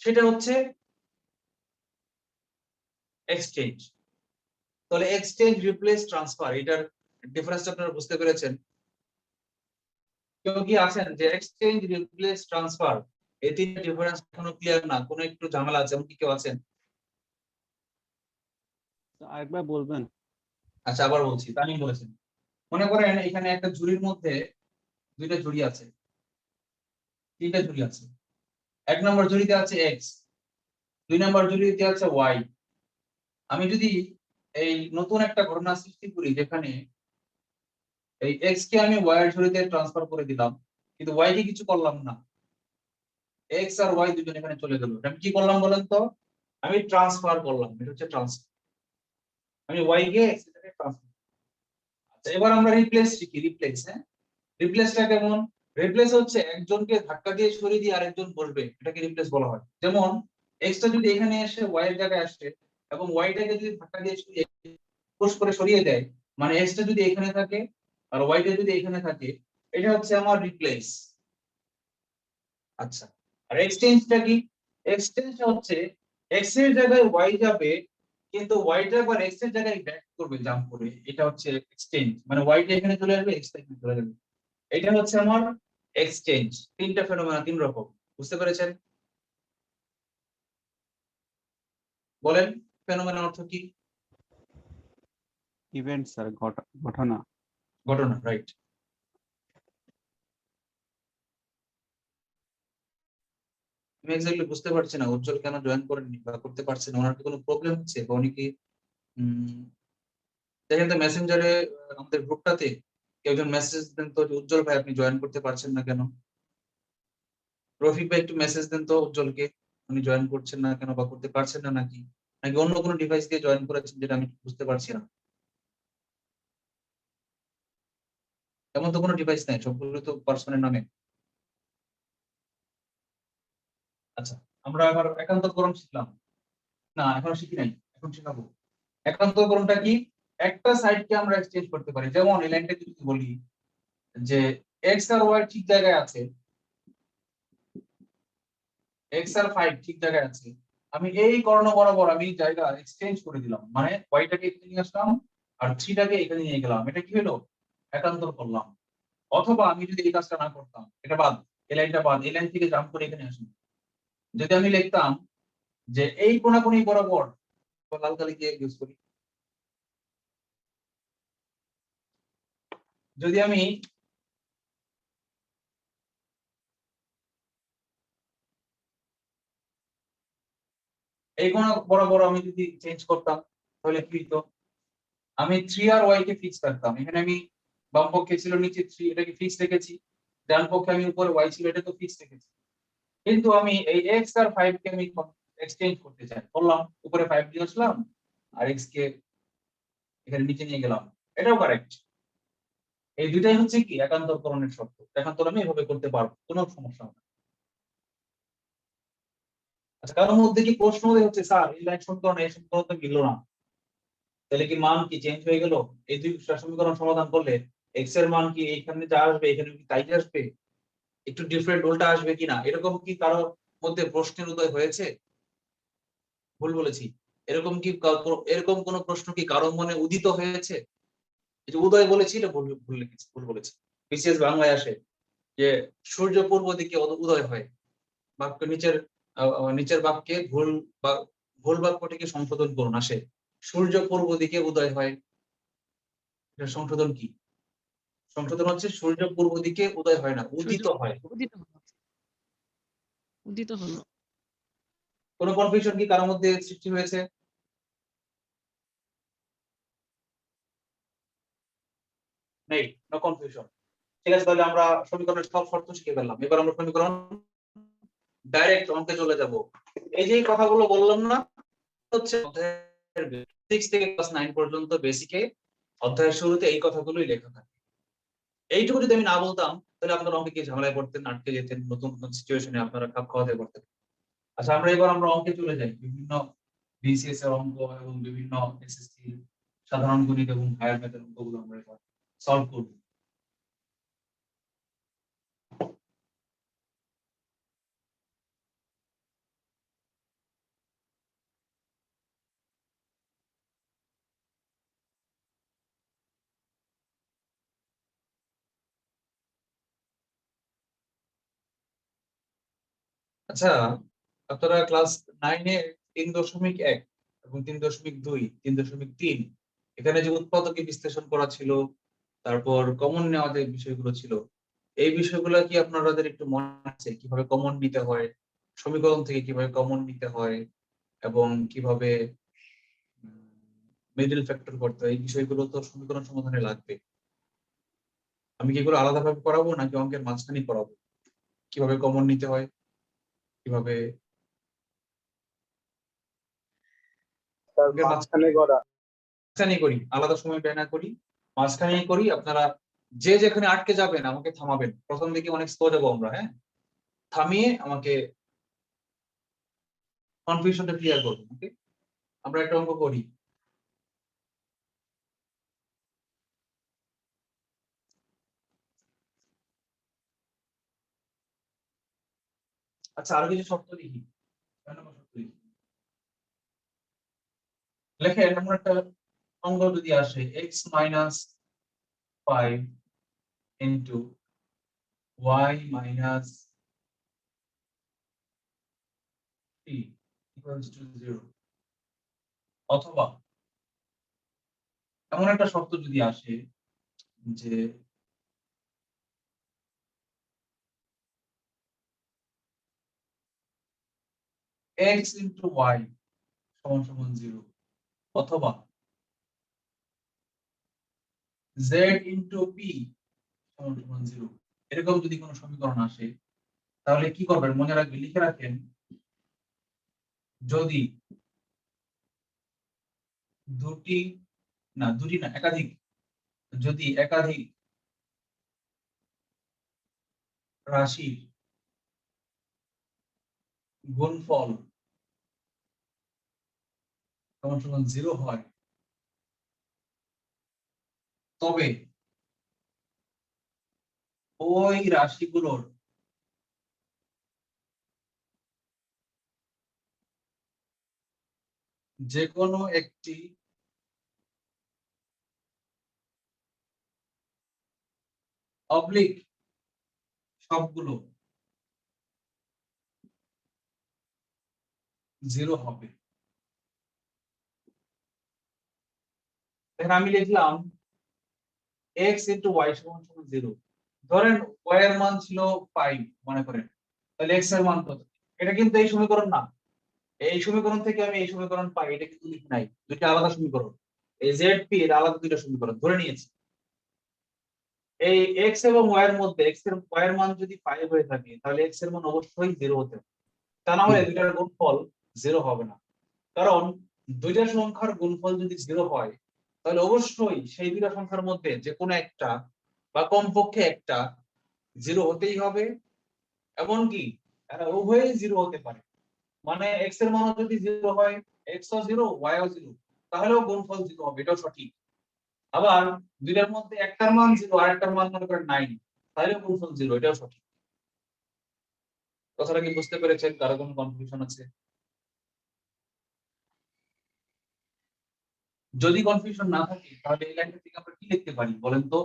সেটা হচ্ছে এক্সচেঞ্জ। তাহলে এক্সচেঞ্জ, রিপ্লেস, ট্রান্সফার, এটার ডিফারেন্সটা আপনারা বুঝতে পেরেছেন? কেউ কি আছেন যে এক্সচেঞ্জ, রিপ্লেস, ট্রান্সফার এই তিনটা ডিফারেন্স এখনো ক্লিয়ার না, কোনো একটু ঝামেলা আছে, এমন কি কেউ আছেন? আরেকবার বলবেন? আচ্ছা, আবার বলছি, তামিম বলেছেন। মনে করেন এখানে একটা ঝুড়ির মধ্যে দুইটা ঝুড়ি আছে, তিনটা ঝুড়ি আছে। এক নম্বর ঝুড়িতে আছে এক্স, দুই নম্বর ঝুড়িতে আছে ওয়াই। আমি যদি এই নতুন একটা ঘটনা সৃষ্টি করি, যেখানে এই এক্স কে আমি ওয়াই এর ঝুড়িতে ট্রান্সফার করে দিলাম, কিন্তু ওয়াই কে কিছু করলাম না, এক্স আর ওয়াই দুজন এখানে চলে গেল। আমি কি করলাম বলেন তো? আমি ট্রান্সফার করলাম, এটা হচ্ছে ট্রান্সফার। আমি ওয়াই কে এক্স এর সাথে ট্রান্সফার। আচ্ছা, এবার আমরা রিপ্লেস শিখি। রিপ্লেস, হ্যাঁ, রিপ্লেসটা কেমন? রিপ্লেস হচ্ছে একজনকে ধাক্কা দিয়ে সরিয়ে দিয়ে আরেকজন বসবে, এটাকে রিপ্লেস বলা হয়। যেমন এক্স টা যদি এখানে এসে ওয়াই এর জায়গায় আসে, এবং ওয়াই টাকে যদি ধাক্কা দিয়ে সরিয়ে পুশ করে সরিয়ে দেয়, মানে এক্স টা যদি এখানে থাকে আর ওয়াই টা যদি এখানে থাকে, এটা হচ্ছে আমার রিপ্লেস। আচ্ছা, আর এক্সচেঞ্জটা কি? এক্সচেঞ্জটা হচ্ছে এক্স এর জায়গায় ওয়াই যাবে, কিন্তু ওয়াইটা আবার এক্স এর জায়গায় ব্যাক করবে জাম্প করে, এটা হচ্ছে এক্সচেঞ্জ। মানে ওয়াইটা এখানে চলে আসবে, এক্স টা এখানে চলে যাবে। এটা হচ্ছে আমার এক্সচেঞ্জ। তিনটা ফেনোমেনা, তিন রকম। বুঝতে পেরেছেন? বলেন, ফেনোমেনা অর্থ কি? ইভেন্ট স্যার, ঘটনা। ঘটনা, রাইট। আমি এক্স্যাক্টলি বুঝতে পারছি না উজ্জ্বল কেন জয়েন করেননি বা করতে পারছেন না। ওনার কি কোনো প্রবলেম হচ্ছে, বা উনি কি দেখেন তো মেসেঞ্জারে, আমাদের গ্রুপটাতে কেউ একজন মেসেজ দেন তো যে, উজ্জ্বল ভাই আপনি জয়েন করতে পারছেন না কেন? রফিক ভাই একটু মেসেজ দেন তো উজ্জ্বলকে, উনি জয়েন করছেন না কেন, বা করতে পারছেন না নাকি, নাকি অন্য কোনো ডিভাইস দিয়ে জয়েন করেছেন, যেটা আমি বুঝতে পারছি না। এমন তো কোনো ডিভাইস নাই, সবগুলো তো পার্সোনাল নামে। আচ্ছা, আমরা আবার একান্তকরণ শিখলাম না? এখনো শিখি নাই, এখন শেখাবো। একান্তকরণটা কি? একটা সাইডকে আমরা এক্সচেঞ্জ করতে পারি। যেমন এই লাইনটা যদি বলি যে এক্স আর ওয়াই ঠিক জায়গায় আছে, এক্স আর 5 ঠিক জায়গায় আছে, আমি এই কর্ণ বরাবর আমি জায়গা এক্সচেঞ্জ করে দিলাম, মানে ওয়াইটাকে এখানে নিয়ে আসলাম আর 3 টাকে এখানে নিয়ে গেলাম, এটা কি হলো? একান্তর করলাম। অথবা আমি যদি এই কাজটা না করতাম, এটা বাদ, এই লাইনটা বাদ, এই লাইন থেকে জাম্প করে এখানে আসি, যদি আমি লিখতাম যে এই কোণাকুণি বরাবর, লাল কালি দিয়ে ইউজ করি, যদি আমি এই কোণা বরাবর আমি যদি চেঞ্জ করতাম, তাহলে কি হতো? আমি 3 আর ওয়াই কে ফিক্স রাখতাম। এখানে আমি বাম পক্ষে ছিল নিচে 3, এটাকে ফিক্স রেখেছি। ডান পক্ষে আমি উপরে ওয়াই ছিল, এটা তো ফিক্স রেখেছি। কিন্তু আমি এই এক্স আর 5 কে আমি এক্সচেঞ্জ করতে চাই, করলাম, উপরে 5 দিয়ে আসলাম আর এক্স কে এখানে নিচে নিয়ে গেলাম, এটাও কারেক্ট। এই দুইটাই হচ্ছে কি একান্তরকরণের শর্ত। একান্তর আমি এভাবে করতে পারবো, কোনো সমস্যা হবে না। আচ্ছা, কারোর মধ্যে কি প্রশ্ন হচ্ছে, স্যার এই লাইন সমীকরণ এই সমীকরণ তো মিললো না, তাহলে কি মান কি চেঞ্জ হয়ে গেল? এই দুই সমীকরণ সমাধান করলে এক্স এর মান কি এইখানে যা আসবে এখানে কি তাই আসবে, একটু ডিফারেন্ট উল্টা আসবে কিনা, এরকম কি কারোর মধ্যে প্রশ্নের উদয় হয়েছে? ভুল বলেছি? এরকম কি এরকম কোন প্রশ্ন কি কারোর মনে উদিত হয়েছে? এই যে উদয় বলেছি এটা ভুল ভুল লিখেছি, ভুল বলেছি। বিসিএস বাংলায় আসে যে সূর্য পূর্ব দিকে উদয় হয়, বাক্য নিচের বাক্যে ভুল বাক্যটিকে সংশোধন করুন আসে সূর্য পূর্ব দিকে উদয় হয়। এটা সংশোধন কি? সংশোধন হচ্ছে সূর্য পূর্ব দিকে উদয় হয় না, উদিত হয়। উদিত হলো। উদিত হলো। কোনো কনফিউশন কি কারোর মধ্যে সৃষ্টি হয়েছে? নেই, নো কনফিউশন। ঠিক আছে, তাহলে আমরা সমীকরণের সব শর্ত শিখে ফেললাম। এবার আমরা সমীকরণ ডাইরেক্ট অঙ্কে চলে যাব। এই যে কথাগুলো বললাম না, হচ্ছে অধ্যায়ের 6 থেকে ক্লাস 9 পর্যন্ত বেসিকে অধ্যায়ের শুরুতে এই কথাগুলোই লেখা থাকে। এইটুকু যদি আমি না বলতাম তাহলে আপনারা অঙ্কে কি ঝামেলায় পড়তেন, আটকে যেতেন, নতুন নতুন সিচুয়েশনে আপনারা খাপ খাওয়াতে পারতেন। আচ্ছা, আমরা অঙ্কে চলে যাই। বিভিন্ন বিসিএস এর অঙ্ক এবং বিভিন্ন এসএসসি সাধারণ গণিত এবং হায়ার ম্যাথের অঙ্কগুলো আমরা এবার সলভ করব। আচ্ছা, আপনারা ক্লাস 9 এ 3.1 এবং 3.2, 3.3 এখানে যে উৎপাদকে বিশ্লেষণ করা ছিল, তারপর কমন নেওয়া যে বিষয়গুলো ছিল, এই বিষয়গুলো কি আপনাদের একটু মনে আছে? কিভাবে কমন নিতে হয়, সমীকরণ থেকে কিভাবে কমন নিতে হয়, এবং কিভাবে মিডল ফ্যাক্টর করতে হয়, এই বিষয়গুলো তো সমীকরণ সমাধানে লাগবে। আমি কি এগুলো আলাদাভাবে পড়াবো নাকি অঙ্কের মাঝখানেই পড়াবো? কিভাবে কমন নিতে হয়, কিভাবে অঙ্কের মাঝখানে করি, আলাদা সময় ব্যয় না করি, মাঝখানেই করি। আপনারা যে যেখানে আটকে যাবেন আমাকে থামাবেন। প্রথম দিকে অনেক স্লো যাবো আমরা, হ্যাঁ, থামিয়ে আমাকে কনফিউশনটা ক্লিয়ার করবেন। ওকে, আমরা একটা অঙ্ক করি। আচ্ছা, আরো কিছু শর্ত লিখি। লেখেন, এমন একটা অঙ্ক যদি আসে x-5 into y-3 equals to 0, অথবা এমন একটা শর্ত যদি আসে যে x into y সমান সমান 0, অথবা z into p সমান সমান 0, এরকম যদি কোনো সমীকরণ আসে তাহলে কি করবেন? মনে রাখবেন, লিখে রাখেন, যদি দুটি না একাধিক, যদি একাধিক রাশির গুণফল সমান সমান 0 হয়, তবে ওই রাশিগুলোর যে কোনো একটি অবলিক সবগুলো 0 হবে। আমি লিখলাম x into y সমান সমান 0। ধরেন y এর মান ছিল 5 মনে করেন, তাহলে x এর মান কত? এটা কিন্তু এই সমীকরণ না। এই সমীকরণ থেকে আমি এই সমীকরণ পাই, এটা কিন্তু লিখি নাই, দুইটা আলাদা সমীকরণ। এই zp এর আলাদা দুইটা সমীকরণ ধরে নিয়েছি। এই x এবং y এর মধ্যে y এর মান যদি 5 হয়ে থাকে তাহলে x এর মান অবশ্যই 0 হতে হবে। তা না হলে দুইটার গুণফল 0 হবে না। কারণ দুইটা সংখ্যার গুণফল যদি 0 হয় তাহলে অবশ্যই সেই দুইটা সংখ্যার মধ্যে যে কোনো একটা বা কমপক্ষে একটা 0 হতেই হবে। এমনকি এরা উভয়ই 0 হতে পারে। মানে x এর মান যদি 0 হয়, x ও 0 y ও 0, তাহলেও গুণফল 0 হবে, এটাও সঠিক। আবার দুইটার মধ্যে একটার মান 0 আর একটার মান মনে করেন 9, তাহলেও গুণফল 0, এটাও সঠিক। কথাটা কি বুঝতে পেরেছেন? কারো কোনো কনফিউশন আছে? যদি কনফিউশন না থাকে তাহলে এই লাইনটা থেকে আমরা কি লিখতে পারি বলেন তো?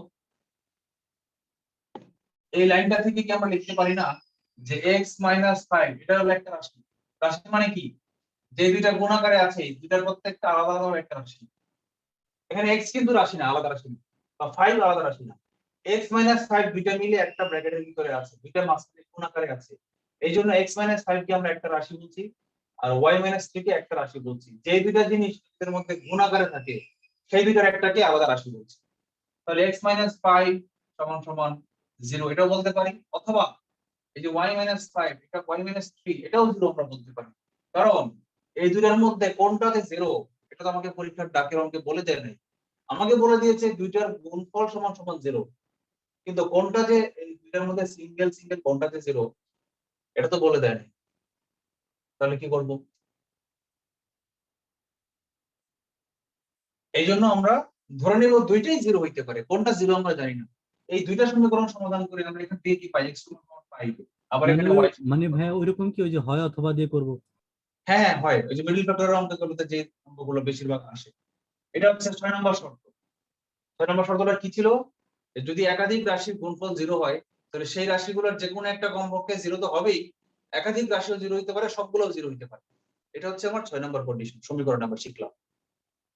এই লাইনটা থেকে কি আমরা লিখতে পারি না যে x - 5 এটা হলো একটা রাশি। রাশি মানে কি? যে দুইটা গুণাকারে আছে এই দুইটার প্রত্যেকটা আলাদা আলাদা একটা রাশি। এখানে x কিন্তু রাশি না, আলাদা রাশি না, বা 5 আলাদা রাশি না। x - 5 দুইটা মিলে একটা ব্র্যাকেটের ভিতরে আছে, দুইটা মাঝখানে গুণাকারে আছে। এই জন্য x - 5 কে আমরা একটা রাশি বলছি আর y - 3 কে একটা রাশি বলছি। যে দুইটা জিনিস এর মধ্যে গুণাকারে থাকে সেই দুইটার একটাকে আলাদা রাশি বলছি। তাহলে x - 5 সমান সমান 0 এটাও বলতে পারি, অথবা এই যে y - 5 এটা y - 3 এটাও 0 আমরা বলতে পারি। কারণ এই দুইটার মধ্যে কোনটাতে 0 এটা তো আমাকে পরীক্ষার ডাকের অঙ্কে বলে দেয় নাই। আমাকে বলে দিয়েছে দুইটার গুণফল সমান সমান 0, কিন্তু কোনটা যে এই দুইটার মধ্যে সিঙ্গেল সিঙ্গেল কোনটাতে 0 এটা তো বলে দেয় নাই। তাহলে কি করব? এই জন্য আমরা ধরে নেব দুইটাই 0 হইতে পারে, কোনটা 0 আমরা জানি না। এই দুইটা সমীকরণ সমাধান করে আমরা এখান থেকে কি পাই? x সমান 5, আবার মানে এখানে y মানে ভাইয়া ওইরকম কি ওই যে হয় অথবা দিয়ে করব? হ্যাঁ হ্যাঁ হয়, ওই যে মিডল ফ্যাক্টরের অঙ্কগুলোতে যে অঙ্কগুলো বেশিরভাগ আসে। এটা হচ্ছে 6 নম্বর শর্ত। 6 নম্বর শর্তটা কি ছিল? যদি একাধিক রাশির গুণফল 0 হয় তাহলে সেই রাশিগুলোর যে কোনো একটা কমপক্ষে 0 তো হবেই, একাধিক রাশিও 0 হতে পারে, সবগুলোও 0 হতে পারে। এটা হচ্ছে আমার 6 নম্বর কন্ডিশন, সমীকরণ আমরা শিখলাম।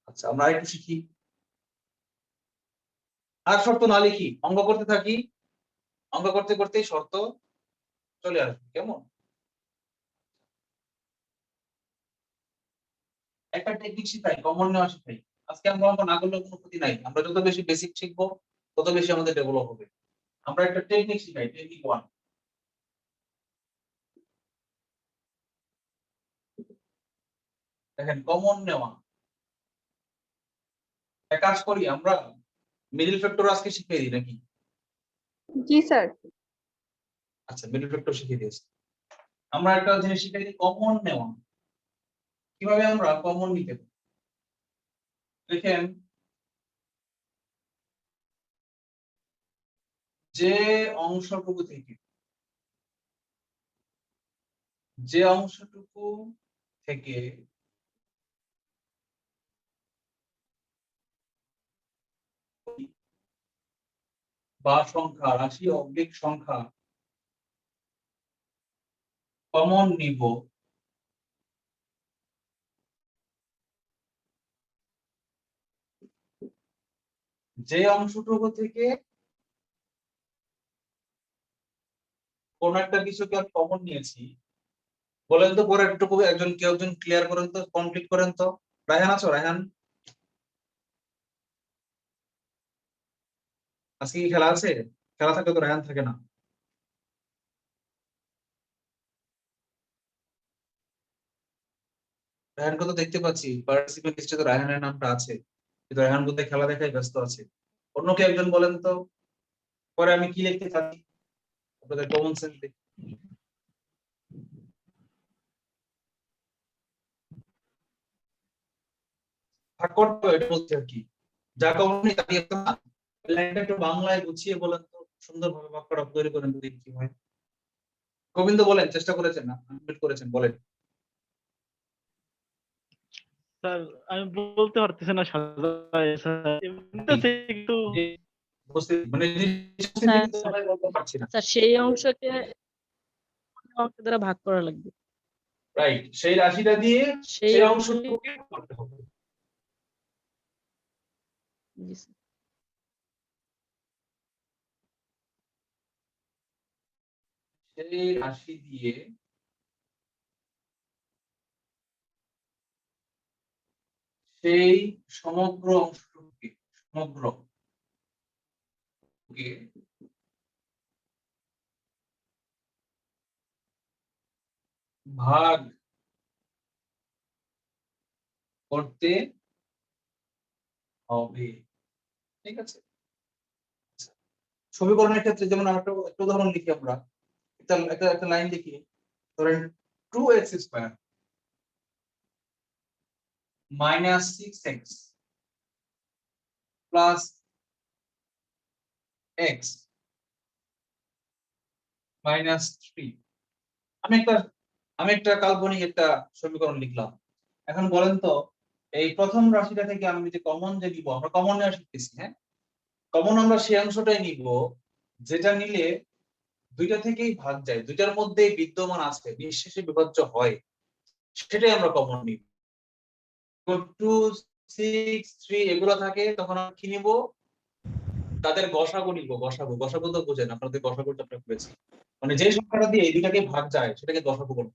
আচ্ছা আমরা আরেকটু শিখি। আর শর্ত না লিখি, অঙ্ক করতে থাকি, অঙ্ক করতে করতেই শর্ত চলে আসবে। কেমন? একটা টেকনিক শিখাই, কমন নেওয়া শিখাই। আজকে আমরা অঙ্ক না করলেও কোনো ক্ষতি নাই, আমরা যত বেশি বেসিক শিখবো তত বেশি আমাদের ডেভেলপ হবে। আমরা একটা টেকনিক শিখাই, টেকনিক 1। দেখেন কমন নেওয়া। এক কাজ করি, আমরা মিডল ফ্যাক্টর আজকে শিখিয়ে দিই নাকি? জি স্যার। আচ্ছা মিডল ফ্যাক্টর শিখিয়ে দিয়েছি। আমরা একটা জিনিস শিখিয়ে দিই, কমন নেওয়া। কিভাবে আমরা কমন নিতে পারি? দেখেন যে অংশটুকু থেকে বা সংখ্যা, রাশি অবলিক সংখ্যা কমন নিব, যে অংশটুকু থেকে কোন একটা কিছুকে কমন নিয়েছি, বলেন তো পরে একটু কেউ একজন ক্লিয়ার করেন তো, কমপ্লিট করেন তো। রায়হান আছো? রায়হান, আজকে কি খেলা আছে? খেলা থাকলে তো রায়হান থাকে না। রায়হানকে তো দেখতে পাচ্ছি, পার্টিসিপেন্ট লিস্টে তো রায়হানের নামটা আছে, কিন্তু রায়হান বোধহয় খেলা দেখায় ব্যস্ত আছে। অন্য কেউ একজন বলেন তো, পরে আমি কি লিখতে চাচ্ছি আপনাদের কমন সেন্স দেখে ভাগ করতে হবে, এটা বলছি আর কি। যা কমন নেই তাকে একটা লাইনটা একটু বাংলায় গুছিয়ে বলেন তো, সুন্দরভাবে বাক্যটা তৈরি করেন তো, দেখি কি হয়। গোবিন্দ বলেন, চেষ্টা করেছেন না, আনমিউট করেছেন, বলেন। স্যার আমি বলতে পারতেছি না সাজায় স্যার, এমনিতে একটু মানে স্যার সবাই বলতে পারছি না। স্যার সেই অংশকে অঙ্ক দ্বারা ভাগ করা লাগবে। রাইট, সেই রাশিটা দিয়ে সেই সেই অংশকে অংশটুকুকে করতে হবে। জি স্যার। সেই রাশি দিয়ে সেই সমগ্র অংশটুকুকে ভাগ করতে হবে। ঠিক আছে, সমীকরণের ক্ষেত্রে যেমন আমরা একটা উদাহরণ লিখি, আমরা একটা লাইন লিখি, ধরেন 2x² - 6x প্লাস x - 3। আমি একটা কাল্পনিক একটা সমীকরণ লিখলাম। এখন বলেন তো এই প্রথম রাশিটা থেকে আমি যে কমন যে নিব, আমরা কমন নেওয়া শিখতেছি, হ্যাঁ। কমন আমরা সেই অংশটাই নিব যেটা নিলে দুইটা থেকেই ভাগ যায়, দুইটার মধ্যেই বিদ্যমান আছে, নিঃশেষে বিভাজ্য হয়, সেটাই আমরা কমন নিব। 2 6 3 এগুলো থাকে, তখন আমরা কি নিব, তাদের গসাগু নিব। গসাগু তো বুঝেন, আপনাদের গসাগু চ্যাপ্টার করেছি, মানে যে সংখ্যাটা দিয়ে এই দুইটাকে ভাগ যায় সেটাকে গসাগু বলে।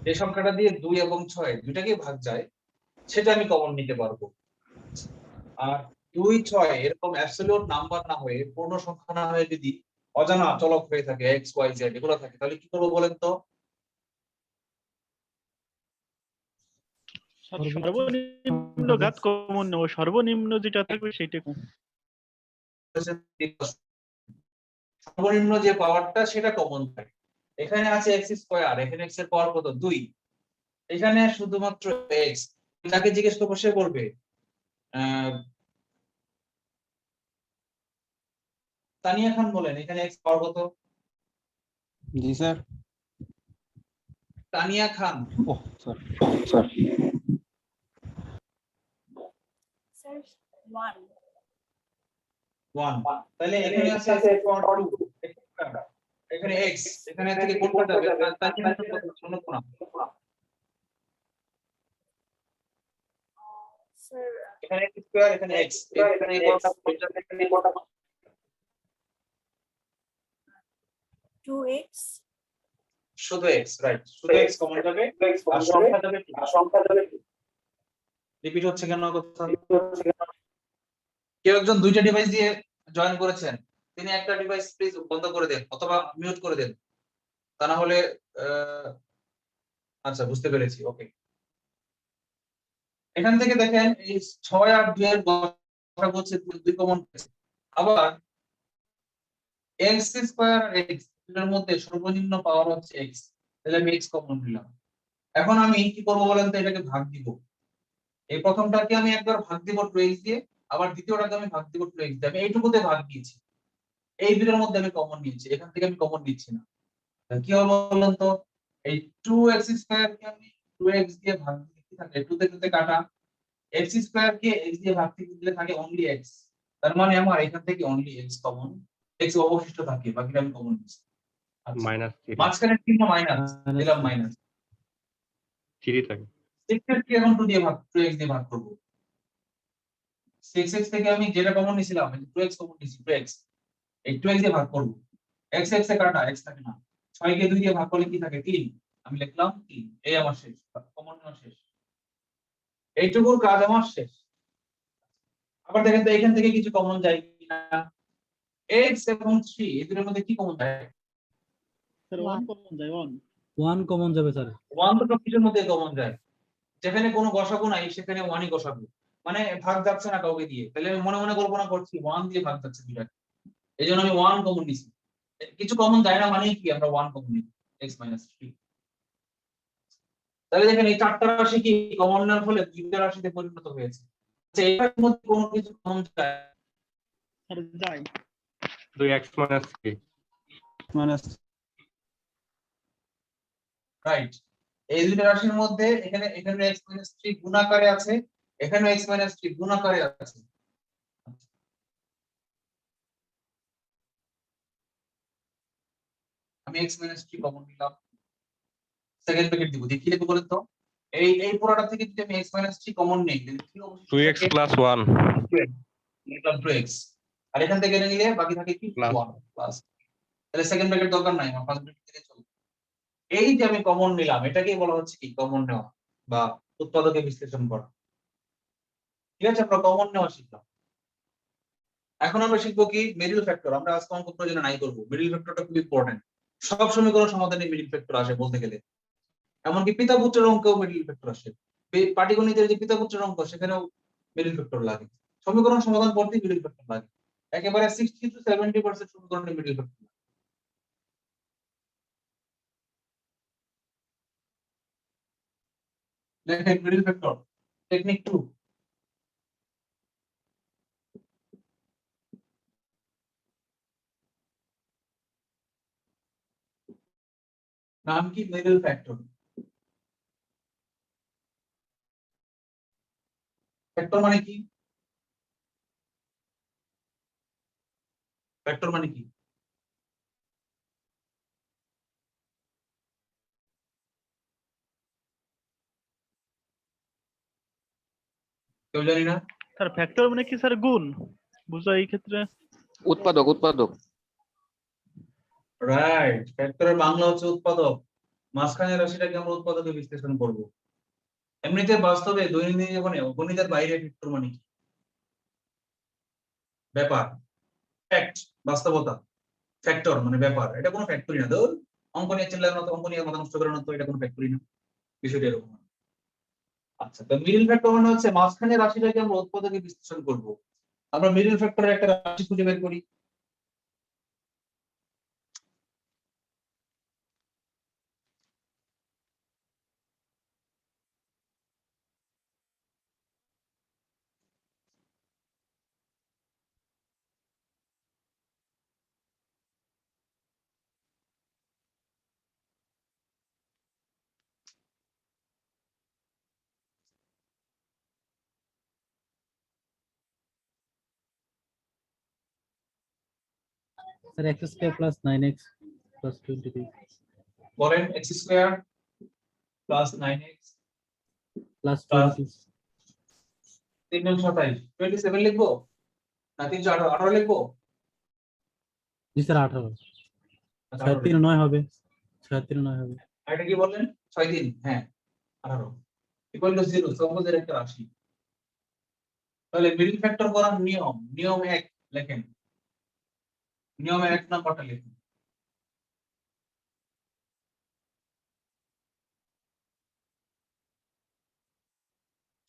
যে সংখ্যাটা দিয়ে 2 এবং 6 দুইটাকে ভাগ যায় সেটা আমি কমন নিতে পারবো। আর 2 6 এরকম অ্যাবসলিউট নাম্বার না হয়ে পূর্ণ সংখ্যা না হয়ে যদি অজানা চলক হয়ে থাকে x y z এগুলো থাকে, তাহলে কি করবো বলেন তো? সর্বনিম্ন ঘাত কমন নেব, সর্বনিম্ন যেটা থাকবে সেটা কমন। সর্বনিম্ন যে পাওয়ারটা সেটা কমন থাকে। এখানে আছে x স্কয়ার, এখানে x এর পাওয়ার কত 2, এখানে শুধুমাত্র x। যাকে জিজ্ঞেস করবো সে বলবে তানিয়া খান বলেন এখানে x পাওয়ার কত? জি স্যার। তানিয়া খান। ওহ স্যার, স্যার স্যার 1 1, তাহলে এখানে আছে x পাওয়ার 2, এখানে x, এখানে থেকে কোনটা যাবে? তানিয়া খান কত? শোনো না, স্যার এখানে x স্কয়ার, এখানে x, এখানে কোনটা? 2x শুধু x, রাইট, শুধু x কমন যাবে আর সংখ্যা যাবে কি? রিপিট হচ্ছে কেন কথা? কেউ একজন দুইটা ডিভাইস দিয়ে জয়েন করেছেন, তিনি একটা ডিভাইস প্লিজ বন্ধ করে দেন অথবা মিউট করে দেন, তা না হলে আচ্ছা বুঝতে পেরেছি, ওকে। এখান থেকে দেখেন এই 6 আর 2 এর কথা বলছে, দুই কমন আছে। আবার x স্কয়ার আর x এর মধ্যে সর্বনিম্ন পাওয়ার হচ্ছে x, তাহলে আমি x কমন নিলাম। এখন আমি কি করব বলেন তো, এটাকে ভাগ দিব। এই প্রথমটাকে আমি একবার ভাগ দিব 2x দিয়ে, আবার দ্বিতীয়টাকে আমি ভাগ দিব 2x দিয়ে। আমি এইটুকুতে ভাগ দিয়েছি, এই দুটোর মধ্যে আমি কমন নিয়েছি, এখান থেকে আমি কমন নিচ্ছি না। কি হবে বলেন তো, এই 2x স্কয়ার কে আমি 2x দিয়ে ভাগ দিলে কি থাকে, 2 তে 2 তে কাটা, x স্কয়ার কে x দিয়ে ভাগ দিলে থাকে অনলি x, তার মানে আমার এখান থেকে অনলি x কমন, x অবশিষ্ট থাকে, বাকিটা আমি কমন নিচ্ছি। আচ্ছা, মাইনাস 3 মাঝখানে চিহ্ন মাইনাস দিলাম, মাইনাস 3 থাকে। 6 এর কি এখন 2 দিয়ে ভাগ, 2x দিয়ে ভাগ করব। 6x থেকে আমি যেটা কমন নিছিলাম 2x কমন নিছি, 2x, এই 2x দিয়ে ভাগ করব। x x এ কাটা, x থাকে না, 6 কে 2 দিয়ে ভাগ করলে কি থাকে 3, আমি লিখলাম 3, এই আমার শেষ, কমন নেওয়া শেষ, এইটুকুর কাজ আমার শেষ। আবার দেখেন তো এখান থেকে কিছু কমন যায় কিনা, x এবং 3 এই দুটোর মধ্যে কি কমন যায়? স্যার 1 কমন যায়, 1 1 কমন যাবে স্যার। 1 তো সবকিছুর মধ্যে কমন যায়, যেখানে কোনো গসাগু নাই সেখানে 1ই গসাগু, মানে ভাগ যাচ্ছে না কাউকে দিয়ে, তাহলে আমি মনে মনে কল্পনা করছি 1 দিয়ে ভাগ যাচ্ছে দুইটা, এইজন্য আমি 1 কমন নিছি। কিছু কমন যায় না মানে কি আমরা 1 কমন নিই, x 3। তাহলে দেখেন এই চারটা রাশি কি কমন নেওয়ার ফলে দুইটা রাশিতে পরিণত হয়েছে। আচ্ছা, এটার মধ্যে কোনো কিছু কমন যায়? স্যার যায় 2x - 3 মাইনাস রাইট, এই দুইটা রাশির মধ্যে এখানে x 3 গুণাকারে আছে, এখানে x 3 গুণাকারে আছে। আমি x 3 কমন নিলাম, সেকেন্ড ব্র্যাকেট দিব, দেখি লিখব বলেন তো, এই পুরোটা থেকে যদি আমি x 3 কমন নেই, তাহলে কি অবশিষ্ট 2x থাকে? + 1 লিখলাম 2x, আর এখান থেকে এনে নিলে বাকি থাকে কি Plus. 1 প্লাস, তাহলে সেকেন্ড ব্র্যাকেট দরকার নাই, আমার ফার্স্ট ব্র্যাকেট থেকে চলবে। এই যে আমি কমন নিলাম এটাকেই বলা হচ্ছে কি কমন নেওয়া বা উৎপাদকে বিশ্লেষণ করা। ঠিক আছে, আমরা কমন নেওয়া শিখলাম। এখন আমরা শিখবো কি মিডল ফ্যাক্টর। আমরা আজকে অঙ্ক প্রয়োজনে নাই করব, মিডল ফ্যাক্টরটা খুব ইম্পর্টেন্ট, সব সমীকরণ সমাধানে মিডল ফ্যাক্টর আসে বলতে গেলে, এমনকি পিতা পুত্রের অঙ্কেও মিডল ফ্যাক্টর আসে, পাটিগণিতের যে পিতা পুত্রের অঙ্ক সেখানেও মিডল ফ্যাক্টর লাগে, সমীকরণ সমাধান করতে মিডল ফ্যাক্টর লাগে, একেবারে 60 to 70% সমীকরণে মিডল ফ্যাক্টর লাগে। মিডল ফ্যাক্টর টেকনিক 2, নাম কি মিডল ফ্যাক্টর। ফ্যাক্টর মানে কি? ফ্যাক্টর মানে কি? কেউ জানি না? স্যার ফ্যাক্টর মানে কি স্যার গুণ বুঝায় এই ক্ষেত্রে? উৎপাদক উৎপাদক রাইট, ফ্যাক্টরের বাংলা হচ্ছে উৎপাদক। মাঝখানের রাশিটাকে আমরা উৎপাদকে বিশ্লেষণ করব। এমনিতে বাস্তবে দৈনন্দিন জীবনে গণিতের বাইরে ফ্যাক্টর মানে কি? ব্যাপার, ফ্যাক্ট, বাস্তবতা। ফ্যাক্টর মানে ব্যাপার, এটা কোনো ফ্যাক্টরি না। ধর অঙ্ক নিয়ে চিল্লানোর মতো, অঙ্ক নিয়ে মাথা নষ্ট করার মতো, এটা কোনো ফ্যাক্টরি না। বিষয়টা এরকম না। আচ্ছা, তো মিডল ফ্যাক্টর মানে হচ্ছে মাঝখানের রাশিটাকে আমরা উৎপাদকে বিশ্লেষণ করব। আমরা মিডল ফ্যাক্টরের একটা রাশি খুঁজে বের করি। Sir x square plus 9x plus 23 বলেন, x square plus 9x plus Plus 20 327, 27 লিখবো না 318 লিখবো? জি স্যার 18 আচ্ছা, 6 18 3 9 হবে 6 3 9 হবে আর এটা কি বললেন? 6 3, হ্যাঁ 18 ইকুয়াল টু 0, সহজের একটা রাশি। তাহলে মিডল ফ্যাক্টর করার নিয়ম, নিয়ম 1 লেখেন। নিয়ম 1 নাম্বারটা লিখুন।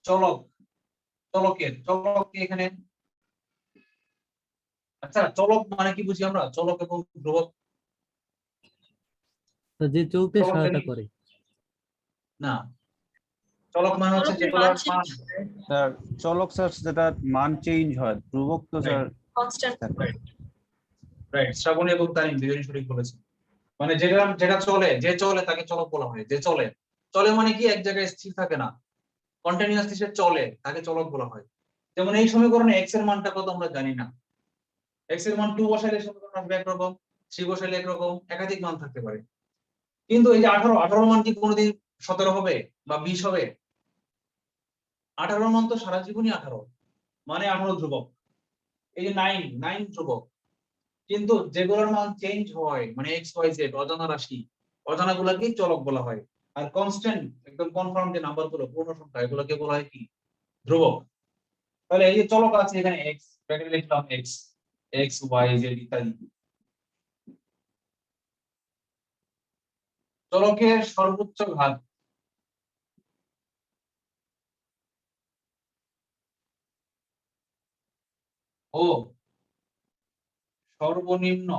চলক, চলককে এখানে, আচ্ছা চলক মানে কি বুঝি আমরা? চলক এবং ধ্রুবক। তো যে চলতে চলক সহায়তা জানি? করে না, চলক মানে হচ্ছে যেগুলোর মান স্যার চলক স্যার যেটা মান চেঞ্জ হয়, ধ্রুবক তো স্যার constant. রাইট, শ্রাবণী এবং তারিম দুজনই সঠিক বলেছেন। মানে যেটা যেটা চলে, যে চলে তাকে চলক বলা হয়। যে চলে, চলে মানে কি এক জায়গায় স্থির থাকে না, কন্টিনিউয়াসলি সে চলে, তাকে চলক বলা হয়। যেমন এই সমীকরণে x এর মানটা কত আমরা জানি না। x এর মান 2 বসাইলে সমীকরণ আসবে একরকম, 3 বসাইলে একরকম, একাধিক মান থাকতে পারে। কিন্তু এই যে 18 মান কি কোনোদিন 17 হবে বা 20 হবে? 18 মান তো সারা জীবনই 18, মানে 18 ধ্রুবক। এই যে 9 ধ্রুবক। কিন্তু যেগুলোর মান চেঞ্জ হয়, মানে x y z অজানা রাশি, অজানা গুলাকেই চলক বলা হয়। আর কনস্ট্যান্ট একদম কনফার্ম যে নাম্বার গুলো, পূর্ণ সংখ্যা, এগুলোকে বলা হয় কি? ধ্রুবক। তাহলে এই যে চলক আছে এখানে x, ব্র্যাকেটে লিখলাম x y z ইত্যাদি। চলকের সর্বোচ্চ ঘাত ও সর্বনিম্ন,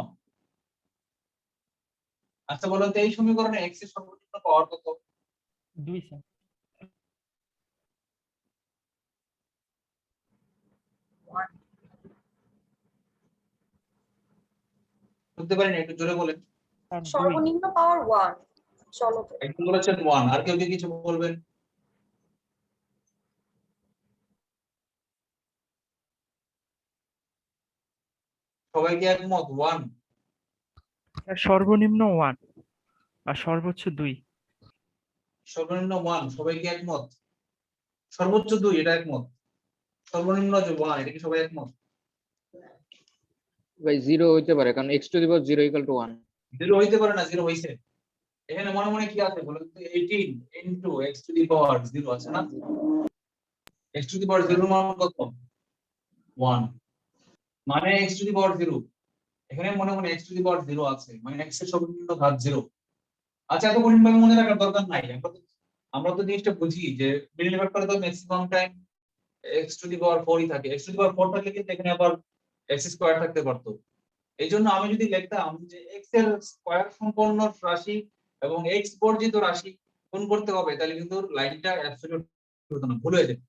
আচ্ছা বলুন তো এই সমীকরণে x এর সর্বনিম্ন পাওয়ার কত? 2 স্যার। বুঝতে পারিনি, একটু জোরে বলেন। সর্বনিম্ন পাওয়ার 1 চলকে। একজন বলেছেন 1, আর কেউ কি কিছু বলবেন? সবাই কি একমত 1? সর্বনিম্ন 1 আর সর্বোচ্চ 2। সর্বনিম্ন 1, সবাই কি একমত? সর্বোচ্চ 2, এটা একমত। সর্বনিম্ন যে 1, এটা কি সবাই একমত? ভাই 0 হইতে পারে, কারণ x to the power 0 equal to 1। 0 হইতে পারে না, 0 হইছে। এখানে মনে মনে কি আছে বলুন তো? 18 ইনটু x টু দি পাওয়ার 0 আছে না? x টু দি পাওয়ার 0 এর মান কত? 1, মানে x টু দি পাওয়ার 0। এখানে মনে মনে x টু দি পাওয়ার 0 আছে, মানে x এর সর্বনিম্ন ঘাত 0। আচ্ছা, এত কঠিন ভাবে মনে রাখার দরকার নাই। আমরা তো জিনিসটা বুঝি যে মিডল ফ্যাক্টরে তো maximum time x to the power 4 ই থাকে। x টু দি পাওয়ার 4 থাকলে কিন্তু এখানে আবার x স্কয়ার থাকতে পারতো। এই জন্য আমি যদি লিখতাম যে x এর স্কয়ার সম্পন্ন রাশি এবং x বর্জিত রাশি গুণ করতে হবে, তাহলে কিন্তু লাইনটা অ্যাবসলিউট হতো না, ভুল হয়ে যেত।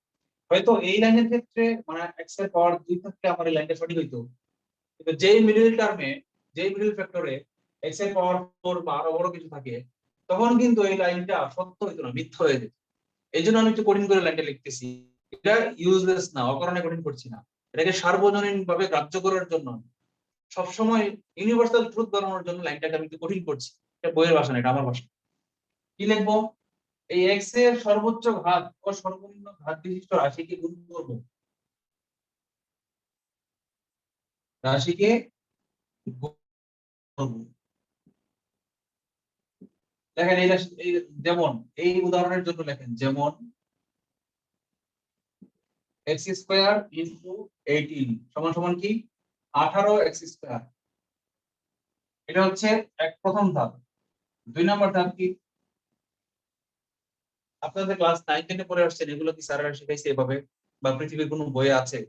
হয়তো এই লাইনের ক্ষেত্রে মানে x এর পাওয়ার 2 থাকলে আমার এই লাইনটা সঠিক হইতো। কিন্তু যেই মিডল টার্মে, যেই মিডল ফ্যাক্টরে x এর পাওয়ার 4 বা আরো বড় কিছু থাকে, তখন কিন্তু এই লাইনটা সত্য হইতো না, মিথ্যা হয়ে যেত। এই জন্য আমি একটু কঠিন করে লাইনটা লিখতেছি। এটা ইউজলেস না, অকারণে কঠিন করছি না, এটাকে সার্বজনীন ভাবে গ্রাহ্য করার জন্য, সবসময় ইউনিভার্সাল ট্রুথ বানানোর জন্য লাইনটাকে আমি একটু কঠিন করছি। এটা বইয়ের ভাষা না, এটা আমার ভাষা। কি লিখবো? এই এক্স এর সর্বোচ্চ ঘাত ও সর্বনিম্ন ঘাত বিশিষ্ট রাশিকে গুণ করব, রাশিকে গুণ করব। দেখেন এই যেমন এই উদাহরণের জন্য লেখেন, যেমন এক্স স্কোয়ার ইনটু 18 সমান সমান কি 18 এক্স স্কোয়ার। এটা হচ্ছে প্রথম ধাপ। 2 নম্বর ধাপ কি? আপনাদের ক্লাস 9 10 পড়ে আসছেন, এগুলো কি স্যাররা শিখাইছে এভাবে বা পৃথিবীর কোনো বইয়ে আছে?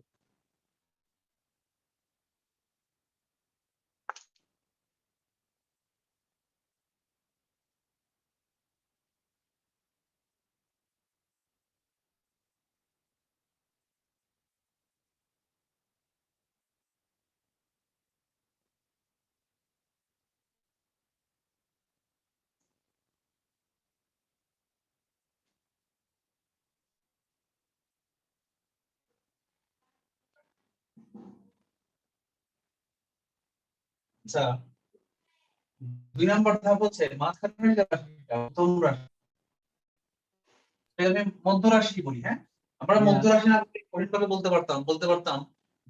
আচ্ছা, 2 নম্বর ধাপ হচ্ছে মাঝখানের যে রাশিটা, প্রথম রাশি, আমি মধ্য রাশি বলি। হ্যাঁ, আমরা মধ্য রাশি না কঠিনভাবে বলতে পারতাম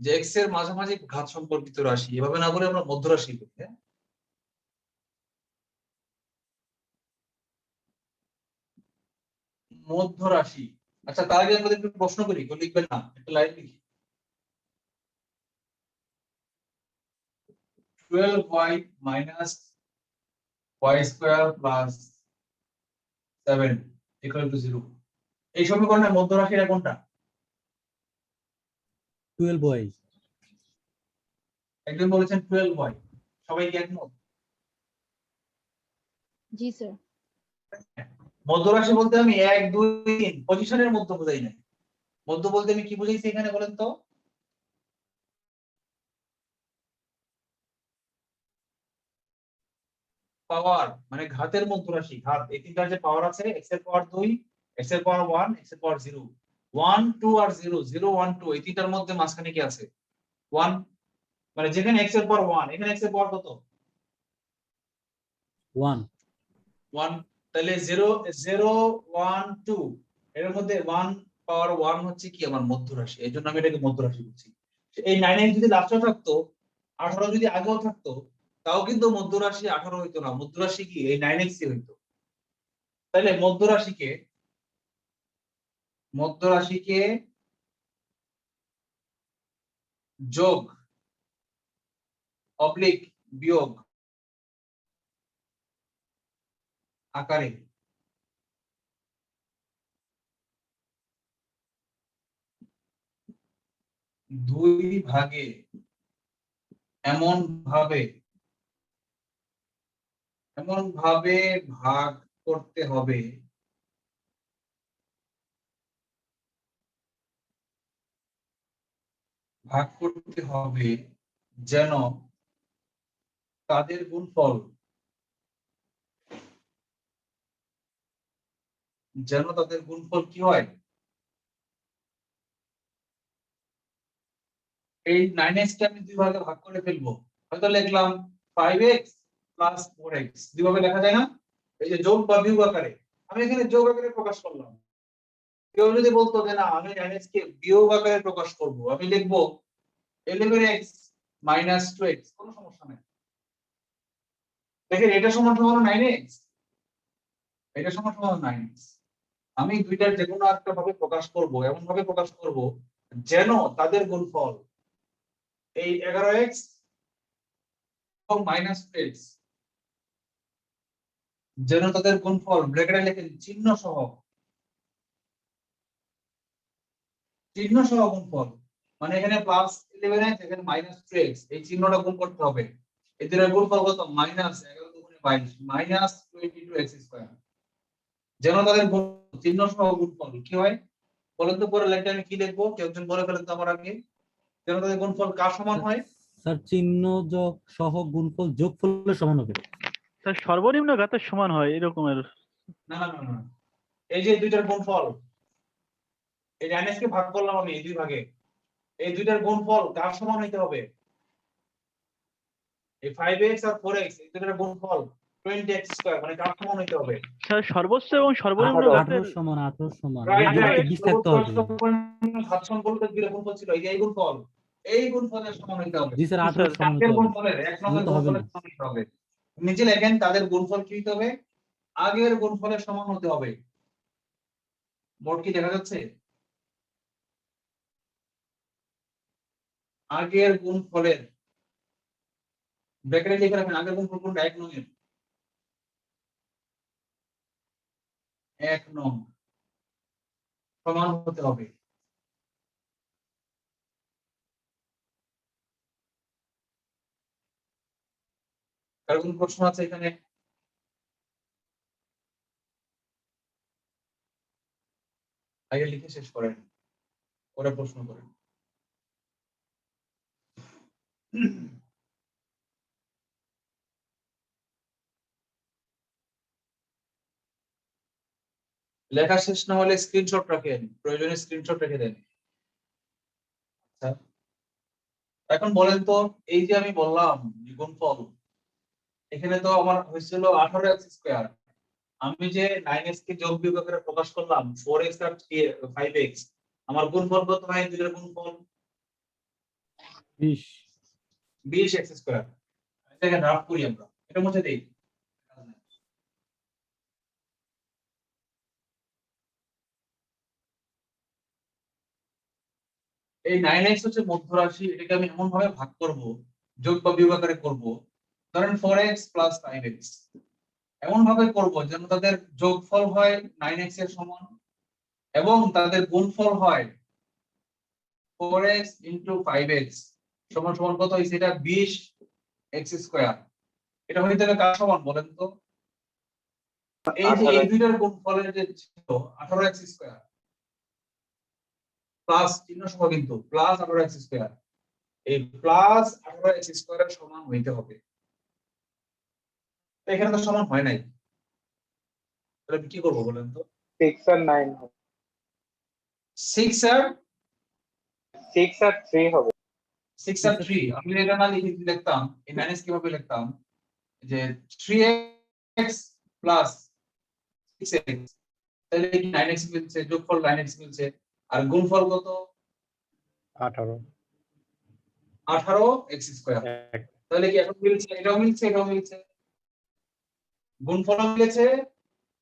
যে এক্স এর মাঝামাঝি ঘাত সম্পর্কিত রাশি, এভাবে না বলে আমরা মধ্য রাশি বলি। হ্যাঁ, মধ্য রাশি। আচ্ছা, তার আগে আমাদের একটু প্রশ্ন করি, কেউ লিখবেন না, একটা লাইন লিখি। 12y minus y square plus 7 equal to 0। এই সমীকরণের মধ্য রাশিটা কোনটা? 12y। একজন বলেছেন 12y, সবাই কি একমত? জি স্যার। মধ্য রাশি বলতে আমি 1 2 3 পজিশনের মধ্য বোঝাই না। মধ্য বলতে আমি কি বুঝাইছি এখানে বলেন তো? পাওয়ার, মানে ঘাতের মধ্য রাশি। ঘাত এই তিনটার যে পাওয়ার আছে, x এর পাওয়ার 2, x এর পাওয়ার 1, x এর পাওয়ার 0, 1 2 আর 0, 0 1 2, এই তিনটার মধ্যে মাঝখানে কি আছে? 1। মানে যেখানে x এর পাওয়ার 1, এখানে x এর পাওয়ার কত? 1। 1। তাহলে 0 0 1 2 এর মধ্যে 1 পাওয়ার 1 হচ্ছে কি আমার মধ্য রাশি, এইজন্য আমি এটাকে মধ্য রাশি বলছি। এই 9 যদি লাস্টে থাকতো, 18 যদি আগেও থাকতো, তাও কিন্তু মধ্য রাশি 18 হইতো না, মধ্য রাশি কি এই 9x হইতো। তাহলে মধ্য রাশিকে যোগ অবলিক বিয়োগ আকারে দুই ভাগে এমন ভাবে ভাগ করতে হবে যেন তাদের গুণফল কি হয়? এই 9x কে আমি দুই ভাগে ভাগ করে ফেলবো। হয়তো লিখলাম 5x প্লাস 4x, দুইভাবে লেখা যায় না? এই যে যোগ বা বিয়োগ আকারে, আমি এখানে যোগ আকারে প্রকাশ করলাম। কেউ যদি বলতো যে না, আমি 9x কে বিয়োগ আকারে প্রকাশ করব, আমি লিখবো 11x minus 2x, কোনো সমস্যা নেই। দেখেন এটা সমান সমান 9x, এটা সমান সমান 9x। আমি দুইটার যে কোনো একটা ভাবে প্রকাশ করব, এমন ভাবে প্রকাশ করব যেন তাদের গুণফল এই 11x এবং মাইনাস 2x, যেন তাদের গুণফল ব্র্যাকেটে লিখেন চিহ্ন সহ গুণফল। মানে এখানে প্লাস 11x, এখানে মাইনাস 2x, এই চিহ্নটা গুণ করতে হবে। এদের গুণফল কত? মাইনাস 11 দুগুণে 22 মাইনাস 22x স্কয়ার। যেন তাদের চিহ্ন সহ গুণফল কি হয় বলেন তো? পরে লাইনটা আমি কি লিখবো, কেউ একজন বলে ফেলেন তো আমার আগে। যেন তাদের গুণফল কার সমান হয়? স্যার চিহ্ন যোগ সহ গুণফল যোগফলের সমান হবে। স্যার সর্বনিম্ন ঘাতের সমান হয় এরকমের। না না না না, এই যে দুইটার গুণফল, এই 9x কে ভাগ করলাম আমি এই দুই ভাগে, এই দুইটার গুণফল কার সমান হইতে হবে? এই 5x আর 4x এই দুইটার গুণফল 20x স্কয়ার মানে কার সমান হইতে হবে? স্যার সর্বোচ্চ এবং সর্বনিম্ন 18 ঘাতের সমান 18 সমান রাইট এই রাইট, 20 থাকতে হবে। ঘাত সম্পর্কে কি গুণফল ছিল? এই যে এই গুণফল, এই গুণফলের সমান হইতে হবে। জি স্যার 18 সমান আগের হতে হবে। গুণফলের এক নম্বরের তো হবে গুণফলের না। সমান হইতে হবে। নিচে লেখেন তাদের গুণফল কি হইতে হবে? আগের গুণফলের সমান হতে হবে। বোর্ড কি দেখা যাচ্ছে? আগের গুণফলের ব্র্যাকেটে লিখে রাখেন আগের গুণফল কোনটা? 1 নং এর 1 নং সমান হতে হবে। কার কোন প্রশ্ন আছে এখানে? আগে লিখে শেষ করেন, পরে প্রশ্ন করেন। লেখা শেষ না হলে স্ক্রিনশট রাখেন, প্রয়োজনে স্ক্রিনশট রেখে দেন। আচ্ছা, এখন বলেন তো এই যে আমি বললাম গুণফল, এখানে তো আমার হয়েছিল 18x স্কয়ার, আমি যে 9x কে যোগ বিয়োগ করে প্রকাশ করলাম 4x আর 5x, আমার গুণফল কত হয়? দুইটার গুণফল 20 20x স্কয়ার। এটাকে রাফ করি আমরা, এটা মুছে দেই। এই 9x হচ্ছে মধ্য রাশি, এটাকে আমি এমন ভাবে ভাগ করব, যোগ বা বিয়োগ আকারে করব, ধরেন 4x 5x এমন ভাবে করব যেন তাদের যোগফল হয় 9x এর সমান এবং তাদের গুণফল হয় 4x into 5x সমান সমান কত হইছে? এটা 20x স্কয়ার। এটা হইতে হবে কার সমান বলেন তো? এই যে এই দুইটার গুণফলের যে ছিল 18x স্কয়ার প্লাস চিহ্ন সহ কিন্তু প্লাস 18x স্কয়ার, এই প্লাস 18x স্কয়ারের সমান হইতে হবে। তো এখানে তো সমান হয় নাই, তাহলে আমি কি করব বলেন তো? 6 আর 9 হবে। 6 আর 6 আর 3 হবে। 6 আর 3 আমি এটা না লিখে যদি লিখতাম এই মাইনাস কিভাবে লিখতাম যে 3x প্লাস 6x, তাহলে কি 9x মিলছে, যোগফল 9x মিলছে, আর গুণফল কত? 18x square. তাহলে কি এখন মিলছে? এটাও মিলছে, এটাও মিলছে, গুণফলও মিলেছে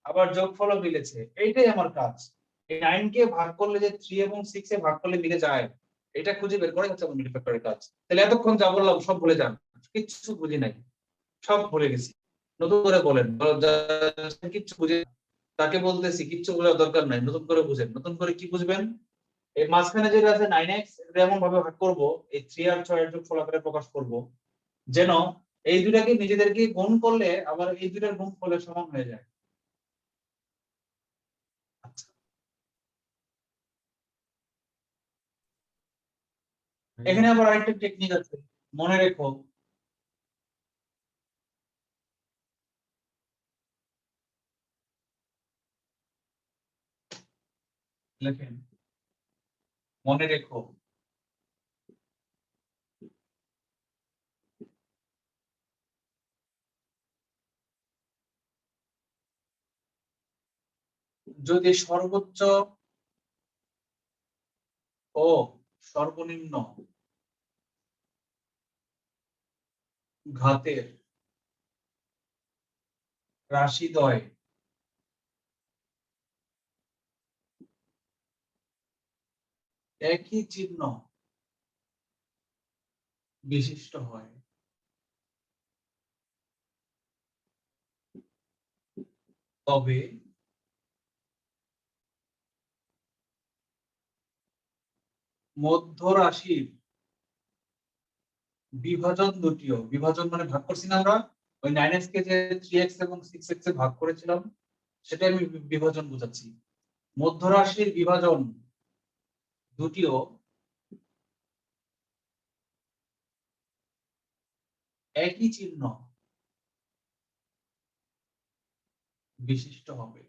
আবার যোগফলও মিলেছে। এইটাই আমার কাজ। এই 9 কে ভাগ করলে যে 3 এবং 6 এ ভাগ করলে মিলে যায়, এটা খুঁজে বের করাই হচ্ছে আমার মিডিফ্যাক্টরের কাজ। তাহলে এতক্ষণ যা বললাম সব ভুলে যান, কিচ্ছু বুঝি নাই, সব ভুলে গেছি। নতুন করে বলেন, কিচ্ছু বুঝে তাকে বলতেছি কিচ্ছু বোঝার দরকার নাই, নতুন করে বুঝেন। নতুন করে কি বুঝবেন? এই মাঝখানে যেটা আছে 9x, এটা এমন ভাবে ভাগ করব, এই 3 আর 6 এর যোগফল আকারে প্রকাশ করব যেন এই দুটাকে নিজেদেরকে গুণ করলে আবার এই দুটার গুণফলের সমান হয়ে যায়। এখানে আবার আরেকটা টেকনিক আছে, মনে রেখো। লেখেন, মনে রেখো যদি সর্বোচ্চ ও সর্বনিম্ন ঘাতের রাশিদ্বয় একই চিহ্ন বিশিষ্ট হয় তবে মধ্য রাশির বিভাজন দুটিও, বিভাজন মানে ভাগ করছি না আমরা, ওই 9x কে যে 3x এবং 6x এ ভাগ করেছিলাম সেটা আমি বিভাজন বোঝাচ্ছি। মধ্য রাশির বিভাজন দুটিও একই চিহ্ন বিশিষ্ট হবে।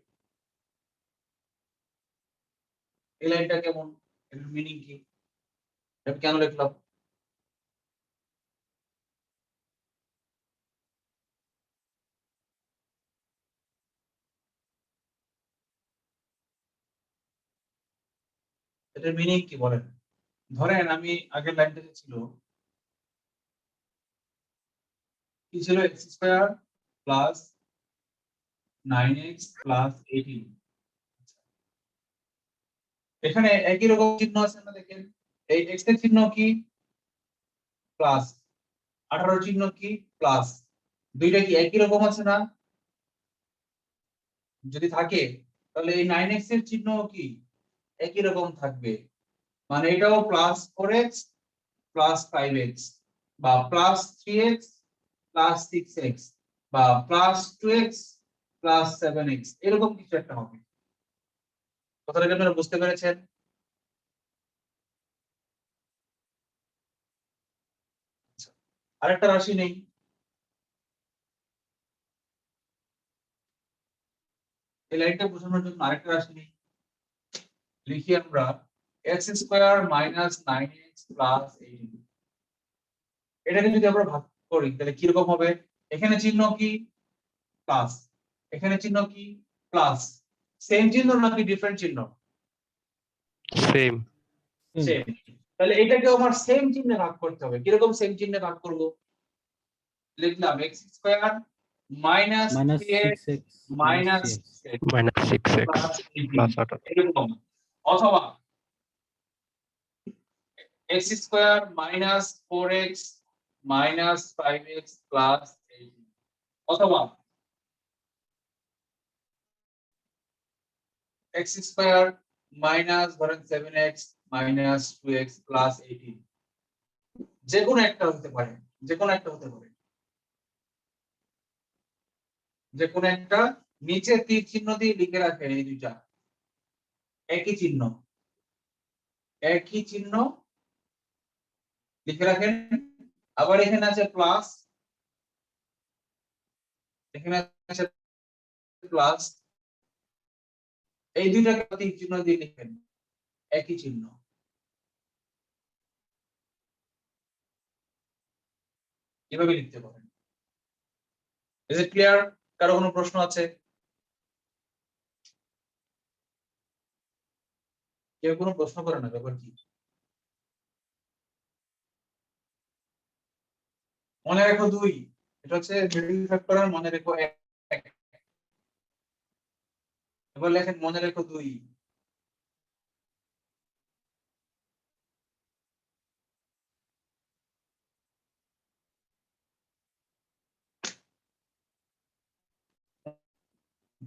এই লাইনটা কেমন, এর মিনিং কি, এটা কেন লিখলাম? এটার মিনিং কি বলেন? ধরেন আমি আগের লাইনটা যে ছিল কি ছিল, x square plus 9x plus 18। এখানে একই রকম চিহ্ন আছে না, দেখেন এই x এর চিহ্ন কি প্লাস, 18 চিহ্ন কি প্লাস, দুইটা কি একই রকম আছে না? যদি থাকে তাহলে এই 9x এর চিহ্ন কি একই রকম থাকবে, মানে এটাও প্লাস 4x প্লাস 5x বা প্লাস 3x প্লাস 6x বা প্লাস 2x প্লাস 7x, এরকম কিছু একটা হবে। কথাটা কি আপনারা বুঝতে পেরেছেন? আরেকটা রাশি নেই, এই লাইনটা বোঝানোর জন্য আরেকটা রাশি নেই, লিখি আমরা x square minus 9x plus 18। এটাকে যদি আমরা ভাগ করি তাহলে কি রকম হবে? এখানে চিহ্ন কি প্লাস, এখানে চিহ্ন কি প্লাস, সেম চিহ্ন নাকি ডিফারেন্ট চিহ্ন? সেম। সেম। তাহলে এটাকে আমার সেম চিহ্নে ভাগ করতে হবে। কি রকম সেম চিহ্নে ভাগ করব? লিখলাম x square minus minus 3x 6x minus minus 6x plus 18। এরকম, অথবা x square minus 4x minus 5x plus 18, অথবা x স্কয়ার মাইনাস ধরেন 7x মাইনাস 2x প্লাস 18। যে কোনো একটা হতে পারে, যে কোনো একটা হতে পারে, যে কোনো একটা। নিচে তীর চিহ্ন দিয়ে লিখে রাখেন এই দুইটা একই চিহ্ন, একই চিহ্ন লিখে রাখেন। আবার এখানে আছে প্লাস, এখানে আছে প্লাস, এই দুইটাকে তীর চিহ্ন দিয়ে লিখেন একই চিহ্ন। এভাবে লিখতে পারেন। Is it clear? কারো কোনো প্রশ্ন আছে? কেউ কোনো প্রশ্ন করে না, ব্যাপার কি? মনে রেখো 2, এটা হচ্ছে মিডল ফ্যাক্টর, মনে রেখো 1। এবার লেখেন মনে রেখো 2।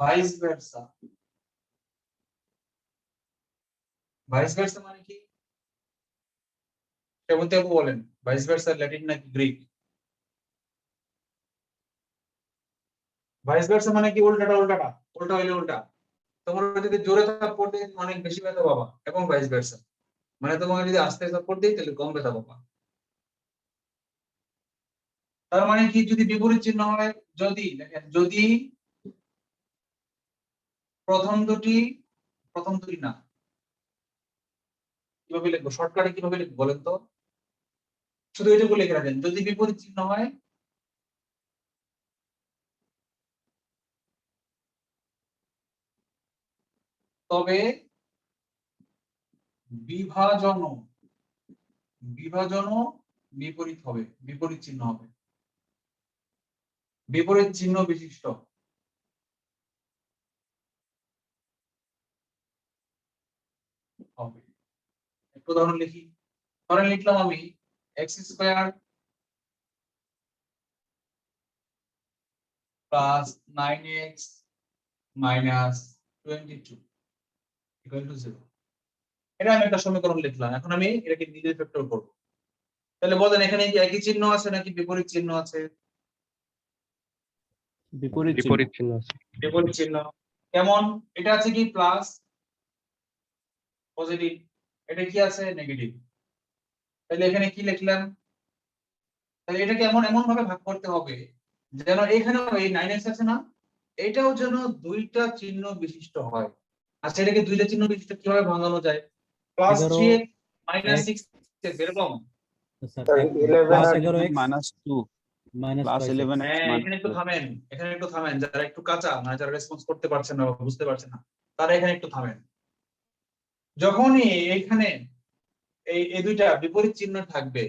ভাইস ভার্সা, ভাইস ভার্সা মানে কি? সেবন্তী আপু বলেন, ভাইস ভার্সা ল্যাটিন নাকি গ্রিক? ভাইস ভার্সা মানে কি? উল্টাটা, উল্টাটা, উল্টা হইলে উল্টা। তোমার যদি জোরে থাপ্পড় দেই অনেক বেশি ব্যথা পাবা, এবং ভাইস ভার্সা মানে তোমাকে যদি আস্তে থাপ্পড় দেই তাহলে কম ব্যথা পাবা। তার মানে কি? যদি বিপরীত চিহ্ন হয়, যদি দেখেন, যদি প্রথম দুটি না, কিভাবে লিখবো? শর্টকাটে কিভাবে লিখবো বলেন তো? শুধু এটুকু লিখে রাখেন, যদি বিপরীত চিহ্ন হয় তবে বিভাজন, বিভাজনও বিপরীত হবে, বিপরীত চিহ্ন হবে, বিপরীত চিহ্ন বিশিষ্ট হবে। একটু উদাহরণ লিখি। ধরেন লিখলাম আমি x square plus 9x minus 22 equal to 0। এটা আমি একটা সমীকরণ লিখলাম, এখন আমি এটাকে নিজে ফ্যাক্টর করব। তাহলে বলেন এখানে কি একই চিহ্ন আছে নাকি বিপরীত চিহ্ন আছে? বিপরীত চিহ্ন। বিপরীত চিহ্ন আছে। বিপরীত চিহ্ন। কেমন? এটা আছে কি প্লাস পজিটিভ, এটা কি আছে নেগেটিভ। তাহলে এখানে কি লিখলাম? তাহলে এটাকে এমন এমন ভাবে ভাগ করতে হবে যেন এখানে এই 9x আছে না, এটাও যেন দুইটা চিহ্ন বিশিষ্ট হয়। আচ্ছা এটাকে দুইটা চিহ্ন বিশিষ্ট কিভাবে ভাঙানো যায়? প্লাস 11 3x মাইনাস এক। 6 এরকম। স্যার Sir, 11 প্লাস আর 11x -2 মাইনাস প্লাস 11x হ্যাঁ minus এখানে একটু 2 থামেন, এখানে একটু থামেন, যারা একটু কাঁচা মানে যারা রেসপন্স করতে পারছেন না বা বুঝতে পারছেন না তারা এখানে একটু থামেন। যখনই এখানে এই দুইটা বিপরীত চিহ্ন থাকবে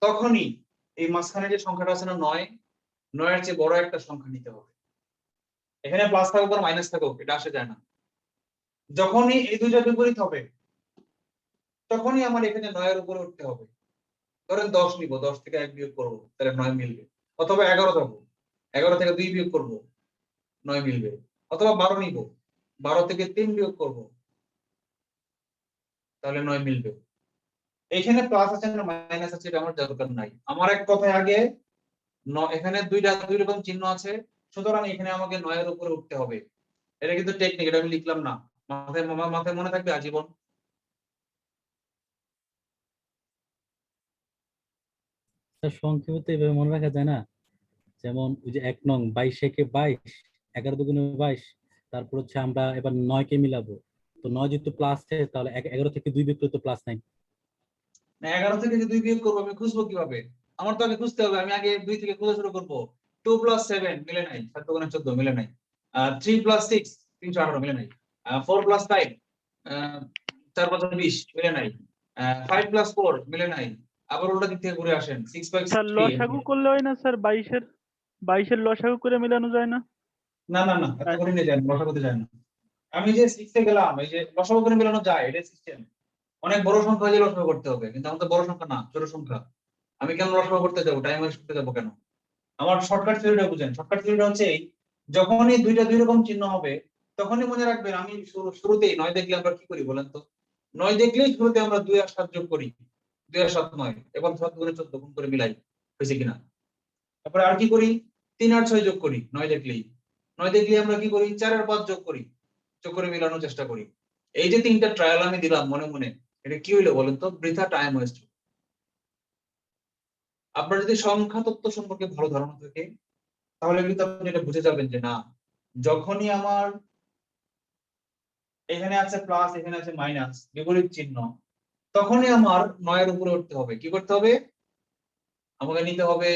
তখনই এই মাঝখানে যে সংখ্যাটা আছে না 9 এর চেয়ে বড় একটা সংখ্যা নিতে হবে। এখানে প্লাস থাকুক আর মাইনাস থাকুক এটা আসে যায় না। যখনই এই দুইটা বিপরীত হবে তখনই আমার এখানে 9 এর উপরে উঠতে হবে। ধরেন 10 নিব, 10 থেকে 1 বিয়োগ করব তাহলে 9 মিলবে, অথবা 11 দেব, 11 থেকে 2 বিয়োগ করব 9 মিলবে, অথবা 12 নিব, 12 থেকে 3 বিয়োগ করব তাহলে 9 মিলবে। এখানে প্লাস আছে না মাইনাস আছে এটা আমার দরকার নাই। আমার এক কথায় আগে এখানে দুই রকম চিহ্ন আছে, সুতরাং এখানে আমাকে 9 এর উপরে উঠতে হবে। এটা কিন্তু টেকনিক, এটা আমি লিখলাম না, মাথায় মনে থাকবে আজীবন। স্যার সংক্ষেপে তো এভাবে মনে রাখা যায় না, যেমন ওই যে 1 নং 22 একে 22, 11 দুগুণে 22, তারপর হচ্ছে আমরা এবার 9 কে মিলাবো, তো 9 যেহেতু প্লাস তাহলে 11 থেকে 2 বিয়োগ করলে তো প্লাস 9। না 11 থেকে যে 2 বিয়োগ করবো আমি খুঁজবো কিভাবে? আমার তো আগে খুঁজতে হবে, আমি আগে 2 থেকে খোঁজা শুরু করব। 2 + 7 মিলে নাই, 7 × 14 মিলে নাই। 3 + 6 318 মিলে নাই। 4 + 5 4 × 5 20 মিলে নাই। 5 + 4 মিলে নাই। আবার উল্টা দিক থেকে ঘুরে আসেন 6 / স্যার 3 লসাগু করলে হয় না স্যার? 22-এর লসাগু করে মেলানো যায় না? না না না এত করে নিয়ে যান, লসা করতে যায় না। আমি যে 6 এ গেলাম, এই যে লসাগু করে মেলানো যায়, এটা সিস্টেম। অনেক বড় সংখ্যা হলে লসাগু করতে হবে, কিন্তু আমার তো বড় সংখ্যা না, ছোট সংখ্যা। আমি কেন লসাগু করতে যাবো, টাইম ওয়েস্ট করতে যাবো কেন? আমার শর্টকাট থিওরিটা বুঝেন। শর্টকাট থিওরিটা হচ্ছে এই, যখনই দুইটা দুই রকম চিহ্ন হবে তখনই মনে রাখবেন আমি শুরুতেই 9 দেখলে আমরা কি করি বলেন তো? 9 দেখলেই শুরুতে আমরা 2 আর 7 যোগ করি, 2 আর 7 9, এবং 7 গুণে 14 গুণ করে মিলাই, হয়েছে কিনা? তারপরে আর কি করি, 3 আর 6 যোগ করি 9 দেখলেই। 9 দেখলেই আমরা কি করি, 4 আর 5 যোগ করি, যোগ করে মিলানোর চেষ্টা করি। এই যে 3টা ট্রায়াল আমি দিলাম মনে মনে, এটা কি হইলো বলেন তো? বৃথা টাইম ওয়েস্ট। আপনার যদি সংখ্যা তত্ত্ব সম্পর্কে ভালো ধারণা থাকে তাহলে কিন্তু আপনি এটা বুঝে যাবেন যে না, যখনই আমার এখানে আছে প্লাস এখানে আছে মাইনাস বিপরীত চিহ্ন, তখনই আমার 9 এর উপরে উঠতে হবে। কি করতে হবে? আমাকে নিতে হবে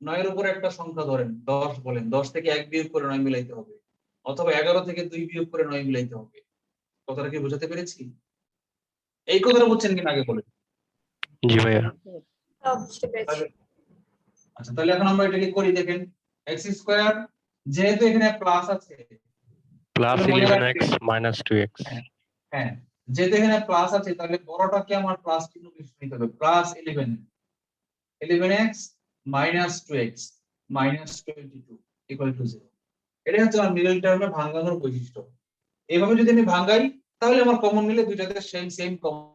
9 এর উপরে একটা সংখ্যা, ধরেন 10 বলেন, 10 থেকে 1 বিয়োগ করে 9 মিলাইতে হবে, অথবা 11 থেকে 2 বিয়োগ করে 9 মিলাইতে হবে। কথাটা কি বোঝাতে পেরেছি? এই কথাটা বুঝছেন কিনা আগে বলেন। জি ভাইয়া। বুঝতে পেরেছি। আচ্ছা তাহলে এখন আমরা এটাকে করি, দেখেন x² যেহেতু এখানে প্লাস আছে প্লাস তাহলে মনে 11x রাখবেন, মাইনাস 2x। হ্যাঁ যেহেতু এখানে প্লাস আছে তাহলে বড়টাকে আমার প্লাস চিহ্ন বিশিষ্ট নিতে হবে। Plus 11x minus 2x minus 22 equal to 0। এটা হচ্ছে আমার মিডল টার্মে ভাঙানোর বৈশিষ্ট্য। এইভাবে যদি আমি ভাঙাই তাহলে আমার কমন নিলে দুইটাতে সেম কমন